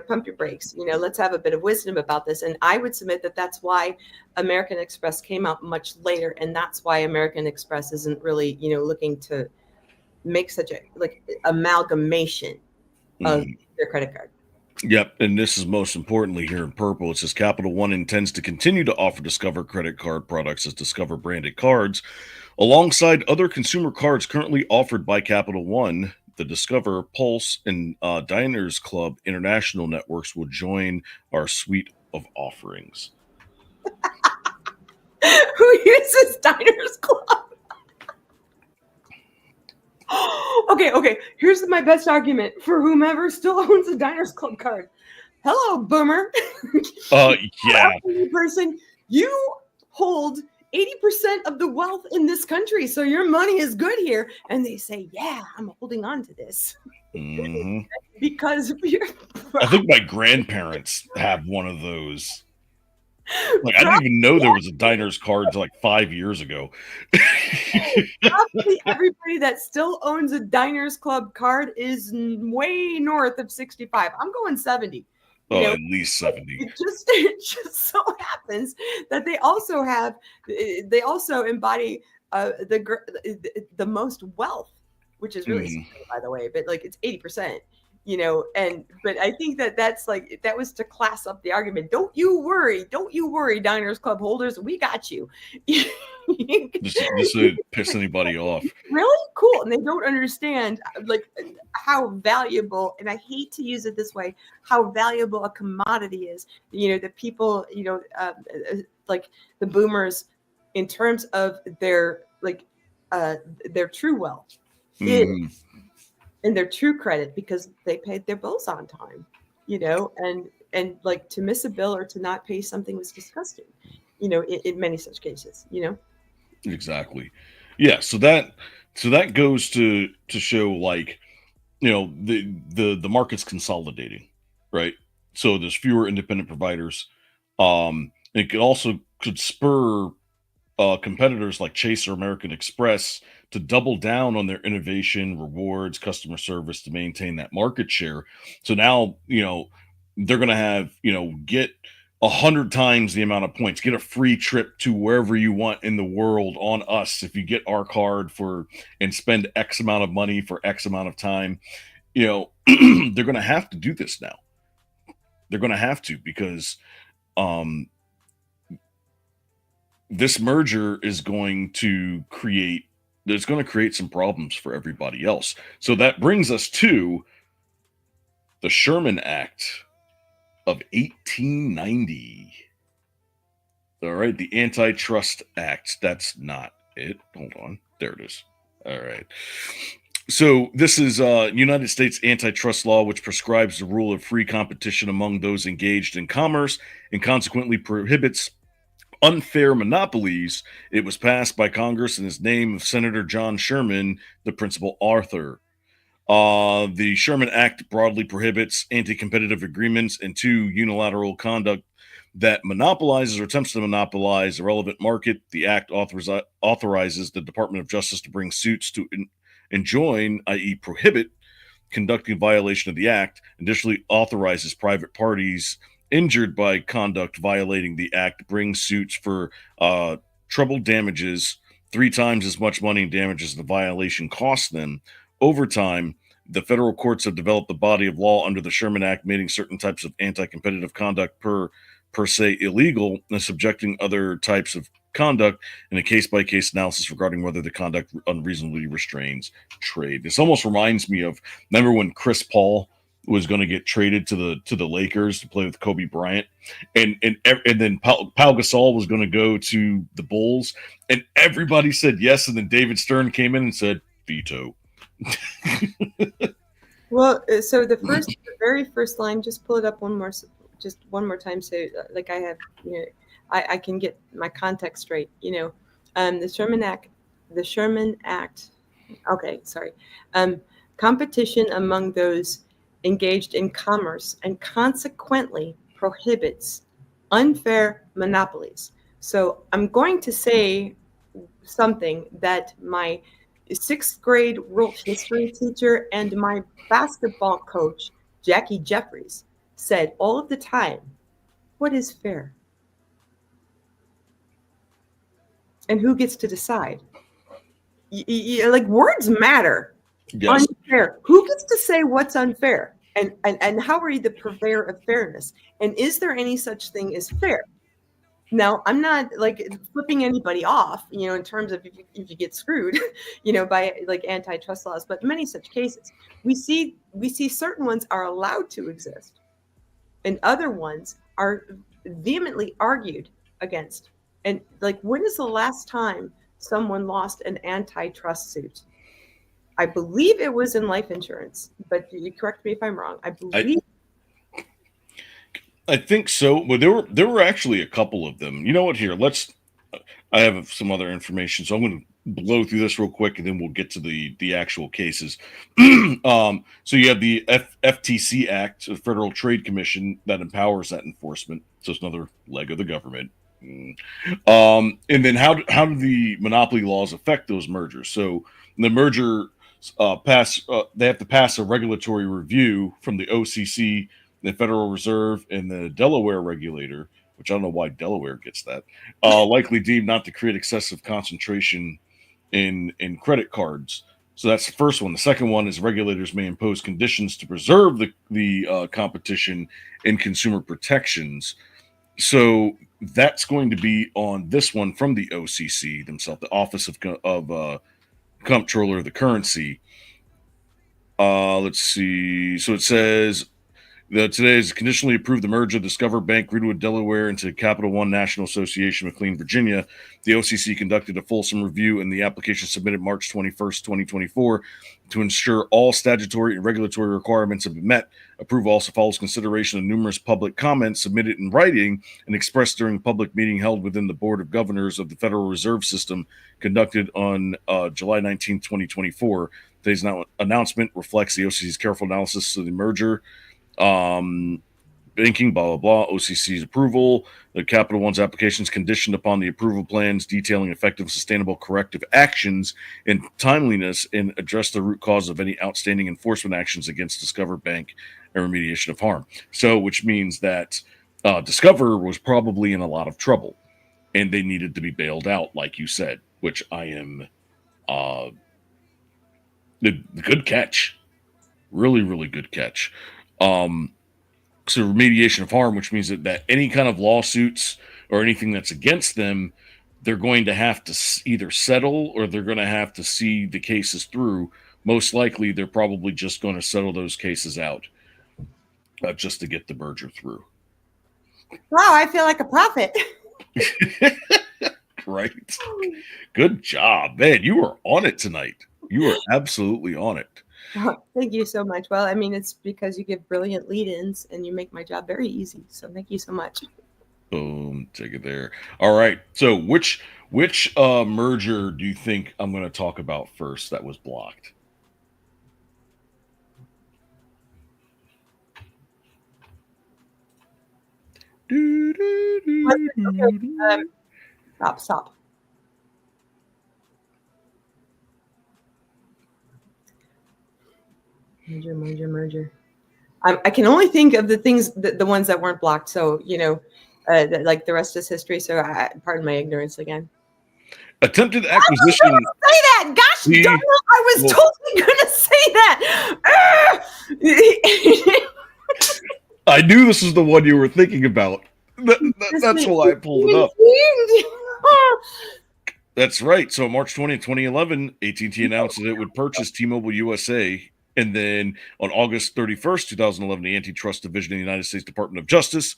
pump your brakes. Let's have a bit of wisdom about this. And I would submit that that's why American Express came out much later, and that's why American Express isn't really, looking to make such a amalgamation of their credit card. Yep, and this is most importantly here in purple. It says Capital One intends to continue to offer Discover credit card products as Discover branded cards, alongside other consumer cards currently offered by Capital One. The Discover, Pulse, and Diners Club international networks will join our suite of offerings. Who uses Diners Club? Okay. Here's my best argument for whomever still owns a Diners Club card. Hello, boomer. Yeah. Person, you hold 80% of the wealth in this country, so your money is good here. And they say, yeah, I'm holding on to this. Because I think my grandparents have one of those. I didn't even know there was a Diners card 5 years ago. Probably everybody that still owns a Diners Club card is way north of 65. I'm going 70. At least 70. It just so happens that they also embody the most wealth, which is really scary, by the way, but it's 80%, but I think that's that was to class up the argument. Don't you worry, Diners Club holders, we got you. This would piss anybody off. Really cool. And they don't understand how valuable, and I hate to use it this way, how valuable a commodity is. The people, the boomers, in terms of their true wealth and their true credit, because they paid their bills on time, and to miss a bill or to not pay something was disgusting, in many such cases, Exactly. Yeah. So that goes to show the market's consolidating, right? So there's fewer independent providers. It could spur competitors like Chase or American Express to double down on their innovation, rewards, customer service to maintain that market share. So now, they're going to have, get 100 times the amount of points, get a free trip to wherever you want in the world on us if you get our card and spend X amount of money for X amount of time. They're going to have to do this now. They're going to have to, because this merger is going to create some problems for everybody else. So that brings us to the Sherman Act of 1890. All right, the Antitrust Act. That's not it. Hold on. There it is. All right. So this is United States antitrust law, which prescribes the rule of free competition among those engaged in commerce and consequently prohibits unfair monopolies. It was passed by Congress in his name of Senator John Sherman, the principal author. The Sherman Act broadly prohibits anti-competitive agreements and unilateral conduct that monopolizes or attempts to monopolize a relevant market. The Act authorizes the Department of Justice to bring suits to enjoin, i.e., prohibit, conducting a violation of the Act. Additionally, authorizes private parties injured by conduct violating the Act to bring suits for treble damages, 3 times as much money in damages the violation cost them. Over time, the federal courts have developed a body of law under the Sherman Act, making certain types of anti-competitive conduct per se illegal and subjecting other types of conduct in a case-by-case analysis regarding whether the conduct unreasonably restrains trade. This almost reminds me of, remember when Chris Paul was going to get traded to the Lakers to play with Kobe Bryant, and then Pau Gasol was going to go to the Bulls, and everybody said yes, and then David Stern came in and said veto. Well, so the very first line, just pull it up one more time, so like I have, I can get my context straight. The Sherman Act. Okay, sorry. Competition among those engaged in commerce and consequently prohibits unfair monopolies. So I'm going to say something that my 6th grade world history teacher and my basketball coach, Jackie Jeffries, said all of the time. What is fair? And who gets to decide? Like, words matter. Yes. Unfair. Who gets to say what's unfair? And how are you the purveyor of fairness? And is there any such thing as fair? Now, I'm not like flipping anybody off, in terms of if you get screwed, by like antitrust laws, but many such cases, we see certain ones are allowed to exist and other ones are vehemently argued against. And like, when is the last time someone lost an antitrust suit? I believe it was in life insurance, but you correct me if I'm wrong. I think so. Well, there were actually a couple of them. You know what? Here, I have some other information, so I'm going to blow through this real quick, and then we'll get to the actual cases. So you have the FTC Act, the Federal Trade Commission, that empowers that enforcement. So it's another leg of the government. And then how do the monopoly laws affect those mergers? So the merger they have to pass a regulatory review from the OCC, the Federal Reserve, and the Delaware regulator, which I don't know why Delaware gets that, likely deemed not to create excessive concentration in credit cards. So that's the first one. The second one is regulators may impose conditions to preserve the competition and consumer protections. So that's going to be on this one from the OCC themselves, the Office of Comptroller of the Currency. Let's see. So it says that today is conditionally approved the merger of Discover Bank, Greenwood, Delaware, into Capital One National Association, McLean, Virginia. The OCC conducted a fulsome review in the application submitted March 21st, 2024, to ensure all statutory and regulatory requirements have been met. Approval also follows consideration of numerous public comments submitted in writing and expressed during a public meeting held within the Board of Governors of the Federal Reserve System, conducted on July 19, 2024. Today's announcement reflects the OCC's careful analysis of the merger. Banking, blah, blah, blah, OCC's approval. The Capital One's applications conditioned upon the approval plans detailing effective, sustainable corrective actions and timeliness and address the root cause of any outstanding enforcement actions against Discover Bank and remediation of harm. So, which means that Discover was probably in a lot of trouble and they needed to be bailed out, like you said, which I am the good catch. Really, really good catch. So remediation of harm, which means that any kind of lawsuits or anything that's against them they're going to have to either settle or they're going to have to see the cases through. Most likely, they're probably just going to settle those cases out just to get the merger through. Wow, I feel like a prophet. Right. Good job, man. You are on it tonight. You are absolutely on it. Thank you so much. Well, I mean, it's because you give brilliant lead-ins and you make my job very easy. So thank you so much. Boom, take it there. All right. So which merger do you think I'm going to talk about first that was blocked? Okay, stop. Merger. I can only think of the things, the ones that weren't blocked. So, like the rest is history. So, pardon my ignorance again. Attempted acquisition. I was gonna say that. Gosh, darn it, I was totally going to say that. I knew this was the one you were thinking about. That's why I pulled it up. That's right. So March 20th, 2011, AT&T announced that it would purchase T-Mobile USA. And then on August 31st, 2011, the Antitrust Division of the United States Department of Justice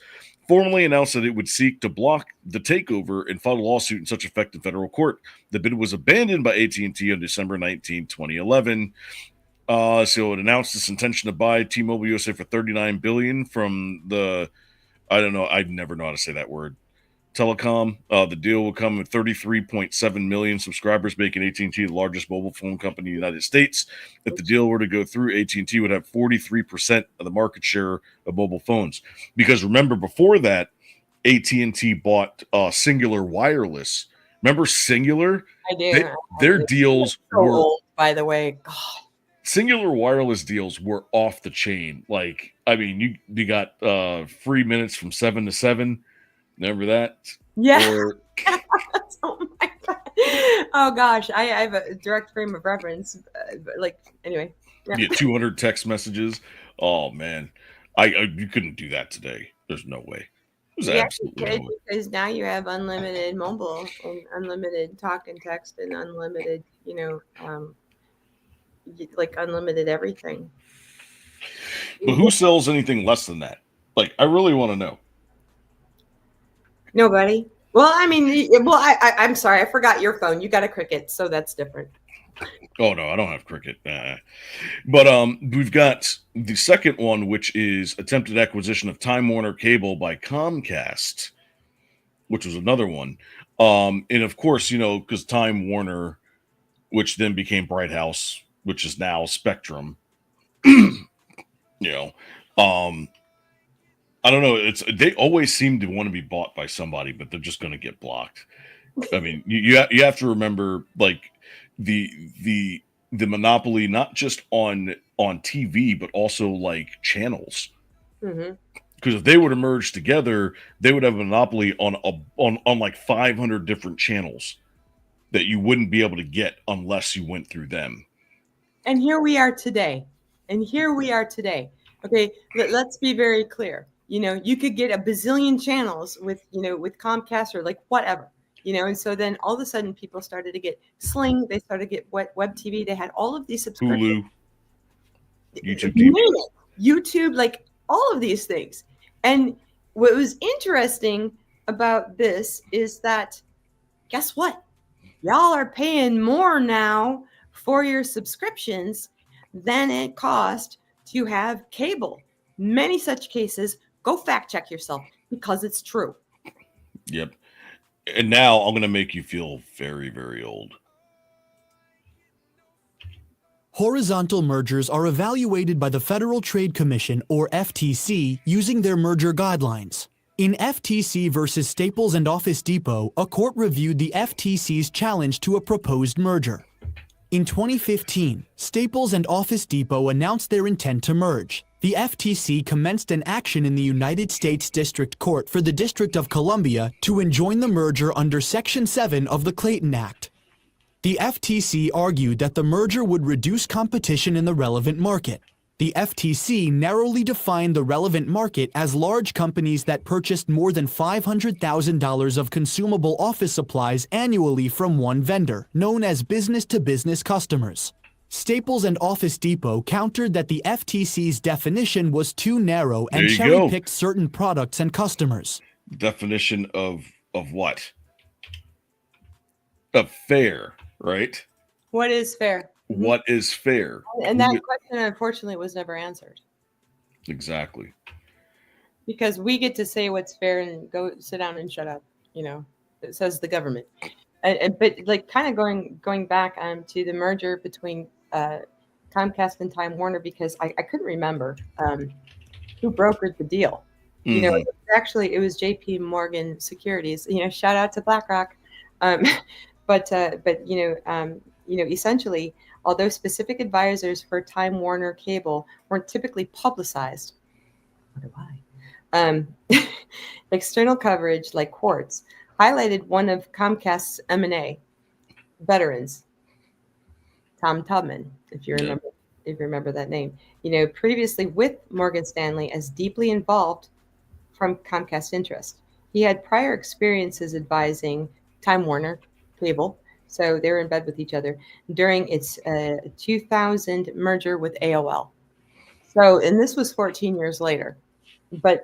formally announced that it would seek to block the takeover and file a lawsuit in such effect in federal court. The bid was abandoned by AT&T on December 19, 2011. So it announced its intention to buy T-Mobile USA for $39 billion from the, I don't know, I'd never know how to say that word, Telecom. The deal will come with 33.7 million subscribers, making AT&T the largest mobile phone company in the United States. If the deal were to go through, AT&T would have 43% of the market share of mobile phones. Because remember, before that, AT&T bought Singular Wireless. Remember Singular? I do. Their deals so were old, by the way. God. Singular Wireless deals were off the chain. Like, I mean, you got free minutes from 7 to 7. Remember that? Yeah. Or, oh my God. Oh gosh, I have a direct frame of reference. Anyway. Yeah, 200 text messages. Oh man, you couldn't do that today. There's no way. There's absolutely no way. Because now you have unlimited mobile and unlimited talk and text and unlimited, like unlimited everything. But who sells anything less than that? Like, I really want to know. Nobody. Well, I mean, I'm sorry, I forgot your phone. You got a Cricket, so that's different. Oh no, I don't have Cricket. But we've got the second one, which is attempted acquisition of Time Warner Cable by Comcast, which was another one. And of course, because Time Warner, which then became Bright House, which is now Spectrum. I don't know. They always seem to want to be bought by somebody, but they're just going to get blocked. I mean, you have to remember, like, the monopoly, not just on TV, but also like channels. Mm-hmm. Because if they would have merged together, they would have a monopoly on like 500 different channels that you wouldn't be able to get unless you went through them. And here we are today. Okay, let's be very clear. You could get a bazillion channels with Comcast or like whatever, and so then all of a sudden people started to get Sling, they started to get web TV, they had all of these subscriptions. Hulu, YouTube TV. YouTube, like all of these things. And what was interesting about this is that, guess what? Y'all are paying more now for your subscriptions than it cost to have cable. Many such cases. Go fact check yourself because it's true. Yep. And now I'm going to make you feel very, very old. Horizontal mergers are evaluated by the Federal Trade Commission, or FTC, using their merger guidelines. In FTC versus Staples and Office Depot, a court reviewed the FTC's challenge to a proposed merger. In 2015, Staples and Office Depot announced their intent to merge. The FTC commenced an action in the United States District Court for the District of Columbia to enjoin the merger under Section 7 of the Clayton Act. The FTC argued that the merger would reduce competition in the relevant market. The FTC narrowly defined the relevant market as large companies that purchased more than $500,000 of consumable office supplies annually from one vendor, known as business-to-business customers. Staples and Office Depot countered that the FTC's definition was too narrow and There you go. cherry-picked certain products and customers. Definition of what? Of fair, right? What is fair? What is fair? And that question, unfortunately, was never answered. Exactly. Because we get to say what's fair and go sit down and shut up. It says the government. But like kind of going back to the merger between Comcast and Time Warner, because I couldn't remember who brokered the deal. Mhm. It was J.P. Morgan Securities. Shout out to BlackRock. But essentially, although specific advisors for Time Warner Cable weren't typically publicized, I wonder why. External coverage like Quartz highlighted one of Comcast's M&A veterans, Tom Tubman, if you remember that name. Previously with Morgan Stanley as deeply involved from Comcast interest. He had prior experiences advising Time Warner Cable, so they were in bed with each other during its 2000 merger with AOL. So, and this was 14 years later. But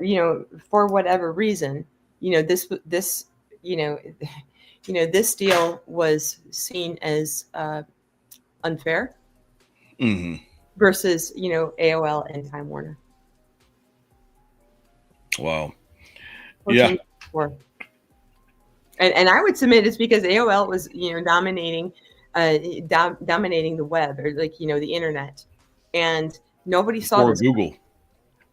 for whatever reason, this deal was seen as unfair versus AOL and Time Warner. Wow. Yeah. And I would submit it's because AOL was dominating dominating the web, or the internet, and nobody saw Or this. Google.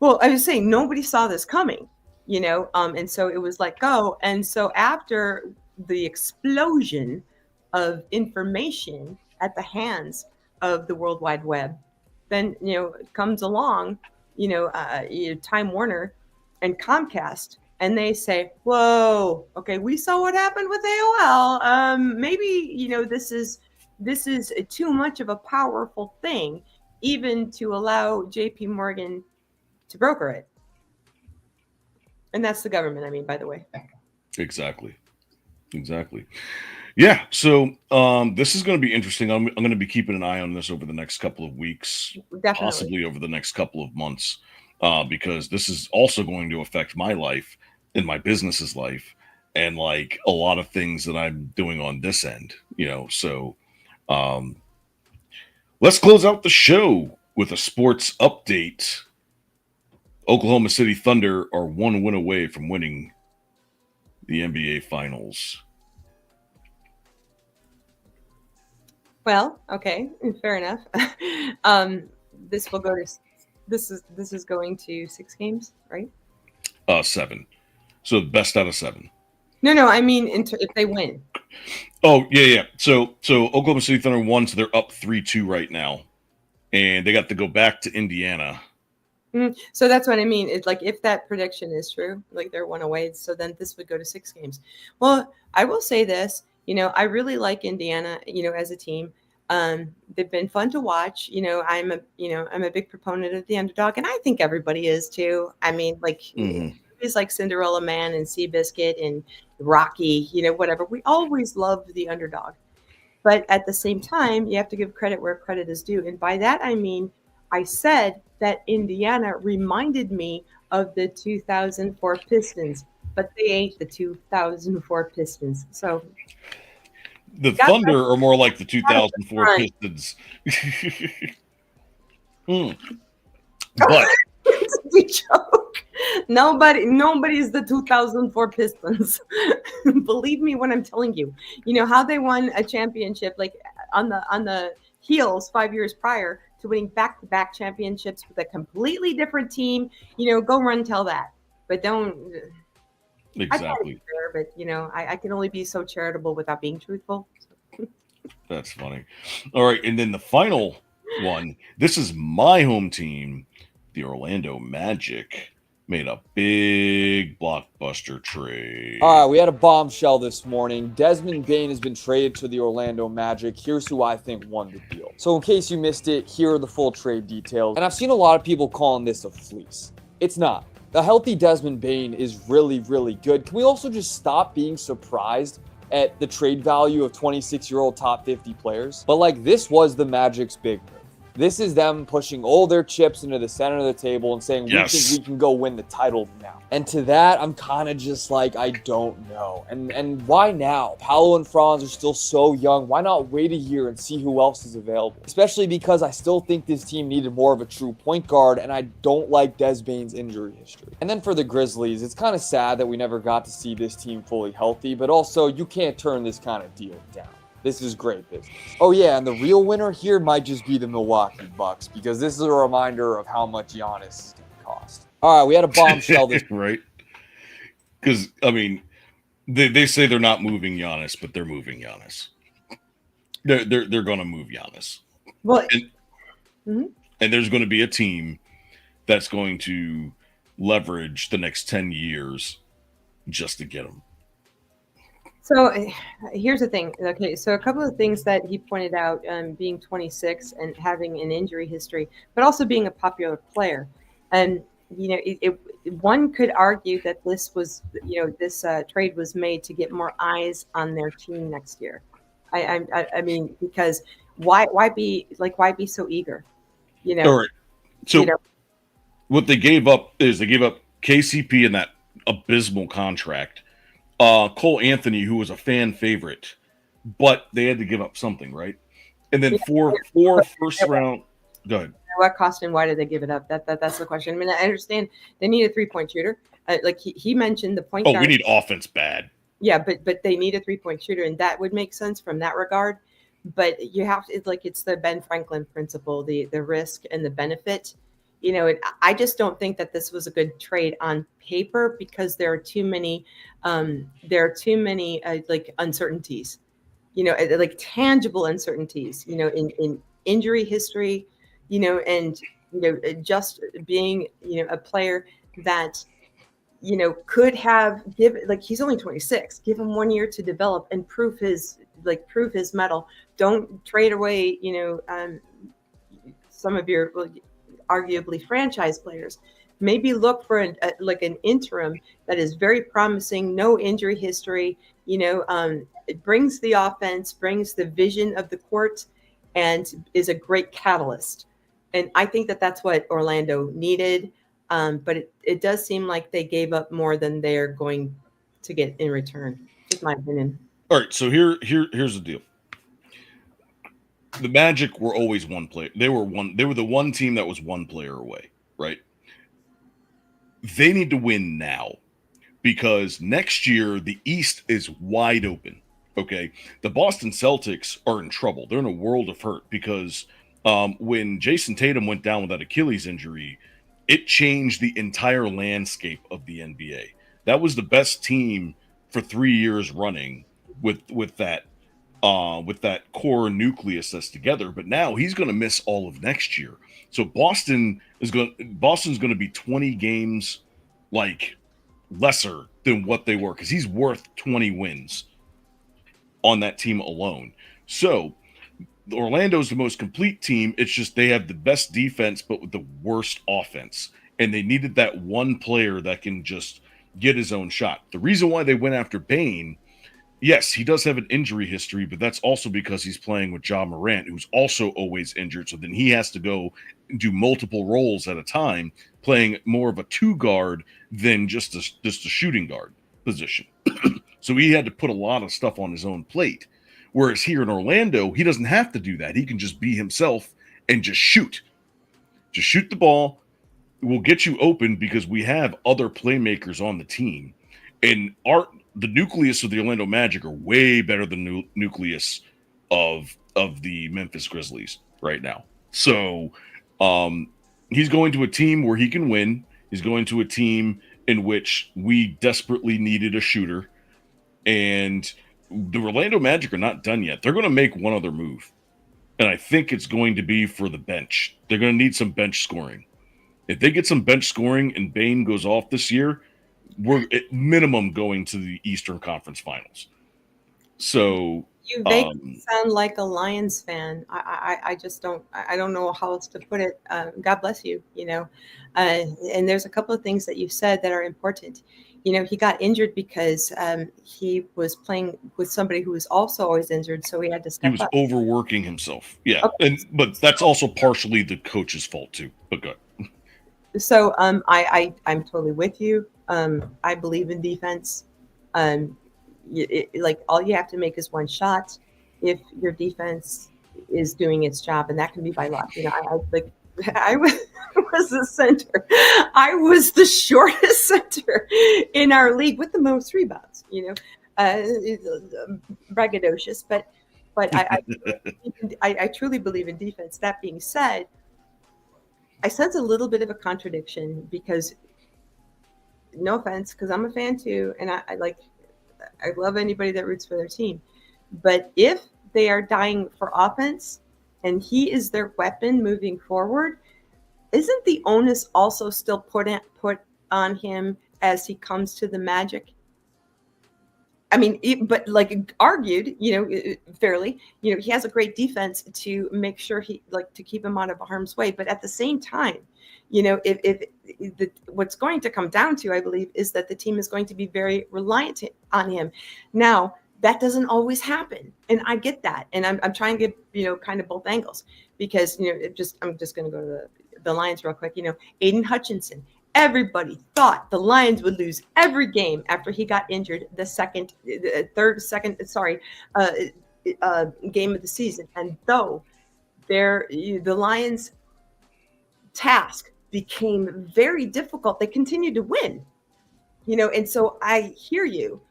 Well, I was saying nobody saw this coming, and so it was like, go. And so after the explosion of information at the hands of the World Wide Web, then, comes along, Time Warner and Comcast, and they say, whoa, okay, we saw what happened with AOL. Maybe, this is too much of a powerful thing, even to allow JP Morgan to broker it. And that's the government, by the way. Exactly. Yeah. So this is going to be interesting. I'm going to be keeping an eye on this over the next couple of weeks, Definitely. possibly over the next couple of months, because this is also going to affect my life and my business's life, and like a lot of things that I'm doing on this end, So let's close out the show with a sports update. Oklahoma City Thunder are one win away from winning the NBA Finals. Well, okay, fair enough. This will go to this is going to 6 games, right? 7. So best out of 7. No, I mean if they win. Oh yeah. So Oklahoma City Thunder won, so they're up 3-2 right now, and they got to go back to Indiana. So that's what I mean. It's like if that prediction is true, like they're one away, so then this would go to 6 games. Well, I will say this, I really like Indiana, as a team. They've been fun to watch. I'm a big proponent of the underdog, and I think everybody is too. Movies like Cinderella Man and Seabiscuit and Rocky, whatever. We always loved the underdog. But at the same time, you have to give credit where credit is due. And by that, I mean, I said that Indiana reminded me of the 2004 Pistons, but they ain't the 2004 Pistons. So the Thunder are more like the 2004 Pistons. But it's a joke. Nobody's the 2004 Pistons. Believe me when I'm telling you. How they won a championship, like on the heels 5 years prior to winning back-to-back championships with a completely different team. Go run tell that, but don't. Exactly. But I can only be so charitable without being truthful. That's funny. All right, and then the final one. This is my home team, the Orlando Magic. made a big blockbuster trade. All right, we had a bombshell this morning. Desmond Bane has been traded to the Orlando Magic. Here's who I think won the deal. So in case you missed it, here are the full trade details. And I've seen a lot of people calling this a fleece. It's not. The healthy Desmond Bane is really, really good. Can we also just stop being surprised at the trade value of 26-year-old top 50 players? But like, this was the Magic's big move. This is them pushing all their chips into the center of the table and saying, we think we can go win the title now. And to that, I'm kind of just like, I don't know. And why now? Paolo and Franz are still so young. Why not wait a year and see who else is available? Especially because I still think this team needed more of a true point guard, and I don't like Des Bane's injury history. And then for the Grizzlies, it's kind of sad that we never got to see this team fully healthy, but also you can't turn this kind of deal down. This is great business. Oh yeah, and the real winner here might just be the Milwaukee Bucks, because this is a reminder of how much Giannis can cost. All right, we had a bombshell this right? Because, I mean, they say they're not moving Giannis, but they're moving Giannis. They're going to move Giannis. Well, and there's going to be a team that's going to leverage the next 10 years just to get him. So here's the thing. Okay, so a couple of things that he pointed out, being 26 and having an injury history, but also being a popular player. And, you know, one could argue that this was, you know, this trade was made to get more eyes on their team next year. I mean, because why be so eager? You know. All right. So what they gave up is they gave up KCP in that abysmal contract. Cole Anthony, who was a fan favorite, but they had to give up something, right? And then four first round. Go ahead. What cost and why did they give it up? That's the question. I mean, I understand they need a 3-point shooter. Like he mentioned the point guard. We need offense bad. Yeah, but they need a 3-point shooter, and that would make sense from that regard. But you have to, it's the Ben Franklin principle, the risk and the benefit. You know, I just don't think that this was a good trade on paper because there are too many like uncertainties, you know, like tangible uncertainties, you know, in injury history, you know, and, you know, just being, you know, a player that, you know, could have he's only 26, give him 1 year to develop and prove his mettle. Don't trade away, you know, some of your arguably franchise players. Maybe look for an interim that is very promising, no injury history. You know, it brings the offense, brings the vision of the court, and is a great catalyst. And I think that that's what Orlando needed. But it does seem like they gave up more than they're going to get in return. Just my opinion. All right, so here's the deal. The Magic were always one player. They were the one team that was one player away, right? They need to win now because next year the East is wide open. Okay, the Boston Celtics are in trouble. They're in a world of hurt because when Jason Tatum went down with that Achilles injury, it changed the entire landscape of the NBA. That was the best team for 3 years running with that core nucleus that's together. But now he's going to miss all of next year. So Boston's going to be 20 games like lesser than what they were because he's worth 20 wins on that team alone. So Orlando's the most complete team. It's just they have the best defense, but with the worst offense. And they needed that one player that can just get his own shot. The reason why they went after Bane, yes, he does have an injury history, but that's also because he's playing with Ja Morant, who's also always injured. So then he has to go do multiple roles at a time, playing more of a two guard than just a shooting guard position. So he had to put a lot of stuff on his own plate. Whereas here in Orlando, he doesn't have to do that. He can just be himself and just shoot. Just shoot the ball. We'll get you open because we have other playmakers on the team. And the nucleus of the Orlando Magic are way better than the nucleus of the Memphis Grizzlies right now. So he's going to a team where he can win. He's going to a team in which we desperately needed a shooter. And the Orlando Magic are not done yet. They're going to make one other move. And I think it's going to be for the bench. They're going to need some bench scoring. If they get some bench scoring and Bane goes off this year, we're at minimum going to the Eastern Conference Finals. So You make me sound like a Lions fan. I just don't. I don't know how else to put it. God bless you. And there's a couple of things that you said that are important. He got injured because he was playing with somebody who was also always injured, so he had to step he was up. overworking himself. Yeah, Okay. but that's also partially the coach's fault too. But good. So I'm totally with you. I believe in defense. Like all you have to make is one shot if your defense is doing its job, and that can be by luck. I was the center. I was the shortest center in our league with the most rebounds. Braggadocious, but I truly believe in defense. That being said, I sense a little bit of a contradiction because, no offense, because I'm a fan too, and I love anybody that roots for their team. But if they are dying for offense and he is their weapon moving forward, isn't the onus also still put on him as he comes to the Magic? I mean, but like argued, fairly, he has a great defense to make sure to keep him out of harm's way. But at the same time, if what's going to come down to, I believe, is that the team is going to be very reliant on him. Now, that doesn't always happen, and I get that, and I'm trying to get kind of both angles because I'm just going to go to the Lions real quick. Aiden Hutchinson. Everybody thought the Lions would lose every game after he got injured game of the season. And though the Lions' task became very difficult, they continued to win. And so I hear you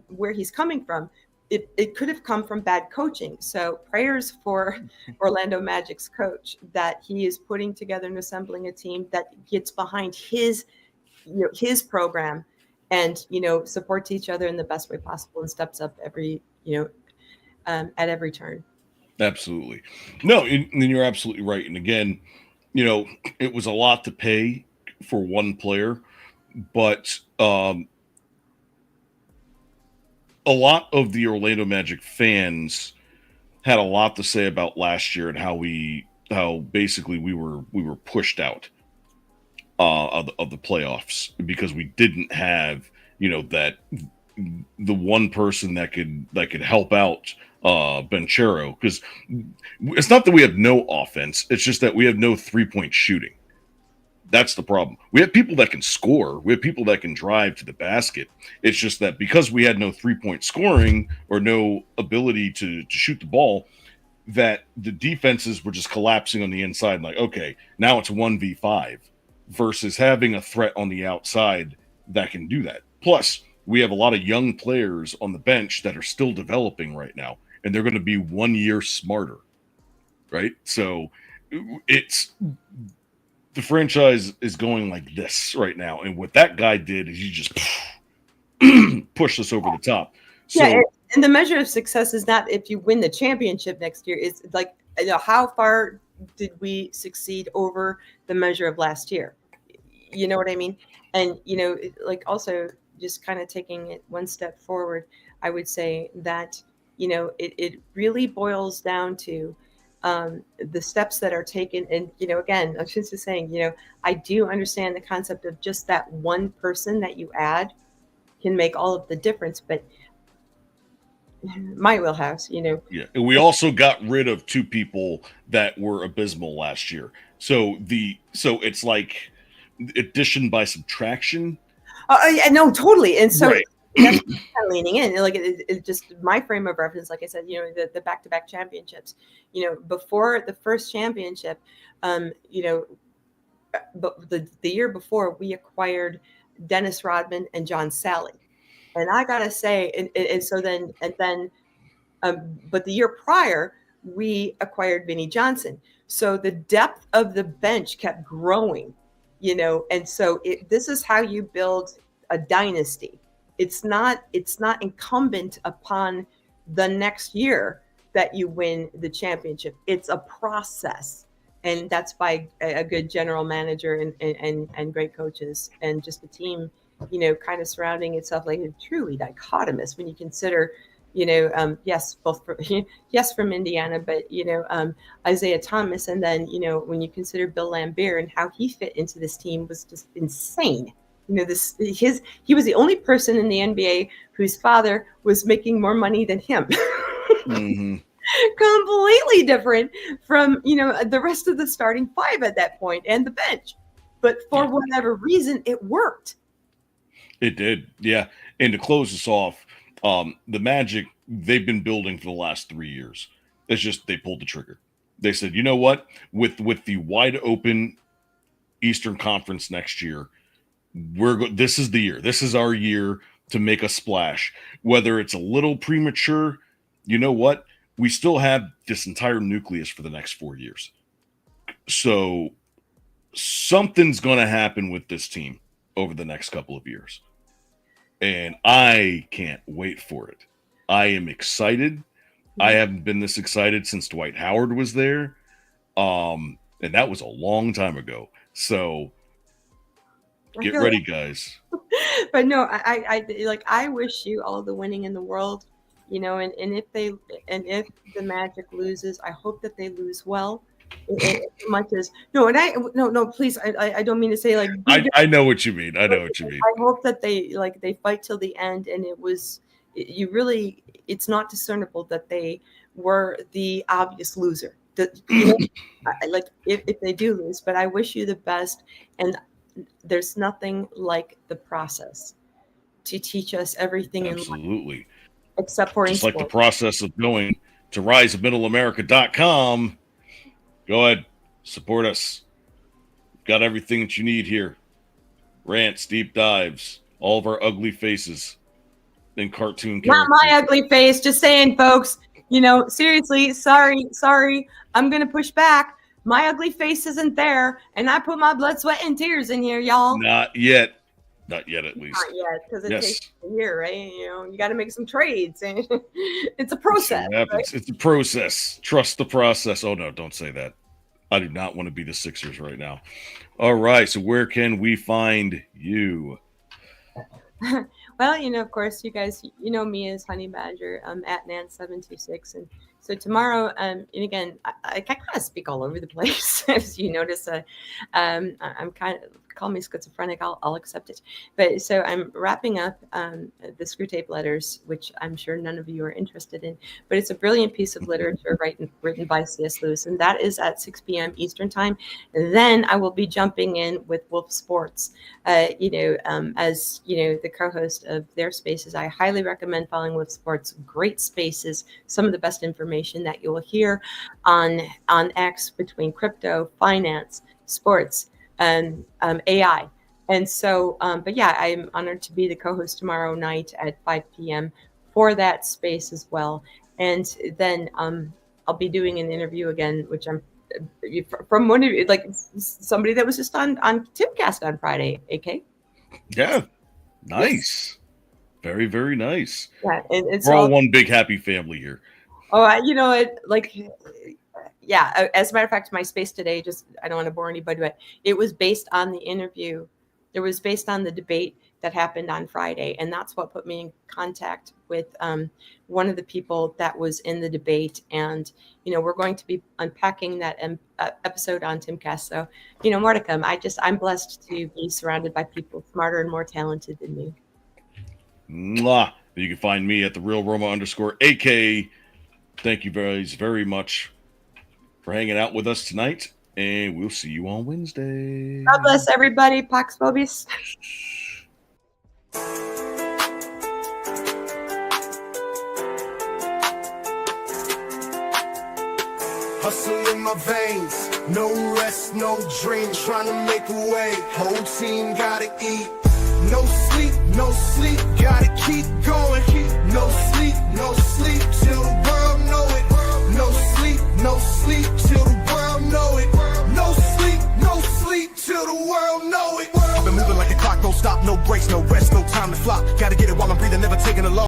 where he's coming from. It could have come from bad coaching. So prayers for Orlando Magic's coach that he is putting together and assembling a team that gets behind his program and, supports each other in the best way possible and steps up at every turn. Absolutely. No, and you're absolutely right. And again, it was a lot to pay for one player, but a lot of the Orlando Magic fans had a lot to say about last year and how basically we were pushed out of the playoffs because we didn't have that the one person that could help out Banchero, because it's not that we have no offense, it's just that we have no 3-point shooting. That's the problem. We have people that can score. We have people that can drive to the basket. It's just that because we had no 3-point scoring or no ability to shoot the ball, that the defenses were just collapsing on the inside. Like, okay, now it's 1v5 versus having a threat on the outside that can do that. Plus, we have a lot of young players on the bench that are still developing right now, and they're going to be 1 year smarter, right? So it's... the franchise is going like this right now, and what that guy did is he just pushed us over the top. So, yeah, and the measure of success is not if you win the championship next year. It's like, how far did we succeed over the measure of last year? You know what I mean? And like also just kind of taking it one step forward, I would say that it really boils down to the steps that are taken. And, again, I was just saying, I do understand the concept of just that one person that you add can make all of the difference. But my wheelhouse, yeah. And we also got rid of 2 people that were abysmal last year. So it's like addition by subtraction. Yeah, no, totally. And so right. That's kind of leaning in, like it just my frame of reference. Like I said, the back-to-back championships. Before the first championship, but the year before we acquired Dennis Rodman and John Sally, and I gotta say, but the year prior we acquired Vinnie Johnson. So the depth of the bench kept growing, and so this is how you build a dynasty. It's not incumbent upon the next year that you win the championship. It's a process. And that's by a good general manager and great coaches and just a team, kind of surrounding itself like a truly dichotomous when you consider, yes, yes, from Indiana, but, Isaiah Thomas. And then, when you consider Bill Laimbeer and how he fit into this team was just insane. He was the only person in the NBA whose father was making more money than him. Mm-hmm. Completely different from the rest of the starting five at that point and the bench, but for whatever reason it worked. It did, yeah. And to close this off, the Magic, they've been building for the last 3 years. It's just they pulled the trigger. They said, you know what, with the wide open Eastern Conference next year, this is the year. This is our year to make a splash. Whether it's a little premature, you know what, we still have this entire nucleus for the next 4 years. So something's going to happen with this team over the next couple of years. And I can't wait for it. I am excited. I haven't been this excited since Dwight Howard was there. And that was a long time ago. So get ready, guys. But no, I wish you all the winning in the world. And if the Magic loses, I hope that they lose well. As much as no, please, I don't mean to say like. I know what you mean. I know what you mean. I hope that they fight till the end, and it's not discernible that they were the obvious loser. If they do lose, but I wish you the best, and there's nothing like the process to teach us everything. Absolutely. Except for just like the process of going to riseofmiddleamerica.com. Go ahead, support us. We've got everything that you need here. Rants, deep dives, all of our ugly faces in cartoon characters. Not my ugly face, just saying, folks. Seriously, sorry. I'm going to push back. My ugly face isn't there, and I put my blood, sweat, and tears in here, y'all. Not yet. Not yet, at least. Not yet, because it takes a year, right? You got to make some trades. It's a process. Right? It's a process. Trust the process. Oh, no, don't say that. I do not want to be the Sixers right now. All right, so where can we find you? Well, of course, you guys, me as Honey Badger at Nan726. And so tomorrow, and again, I kind of speak all over the place, as you notice. I'm kind of, call me schizophrenic, I'll accept it. But so I'm wrapping up the Screw Tape Letters, which I'm sure none of you are interested in. But it's a brilliant piece of literature written by C.S. Lewis, and that is at 6 p.m. Eastern Time. And then I will be jumping in with Wolf Sports, as the co-host of their spaces. I highly recommend following Wolf Sports. Great spaces, some of the best information that you will hear on X between crypto, finance, sports, and AI. And so, but yeah, I'm honored to be the co-host tomorrow night at 5 p.m. for that space as well. And then I'll be doing an interview again, which I'm from one of you, like somebody that was just on Timcast on Friday, AK. Yeah, nice. Very, very nice. Yeah, and it's we're all one big happy family here. Oh, yeah, as a matter of fact, my space today, I don't want to bore anybody, but it was based on the interview. It was based on the debate that happened on Friday. And that's what put me in contact with one of the people that was in the debate. And, we're going to be unpacking that episode on Timcast. So, more to come. I'm blessed to be surrounded by people smarter and more talented than me. Mwah. You can find me at the real Roma _AK. Thank you very, very much for hanging out with us tonight, and we'll see you on Wednesday. God bless everybody. Pax Vobis. Hustle in my veins, no rest, no dream, trying to make a way. Whole team gotta eat. No sleep, gotta keep going. No sleep till the world know it. No sleep till the world know it. No sleep till the world know it. I've been moving like a clock, don't stop, no breaks, no rest, no time to flop. Gotta get it while I'm breathing, never taking a loss.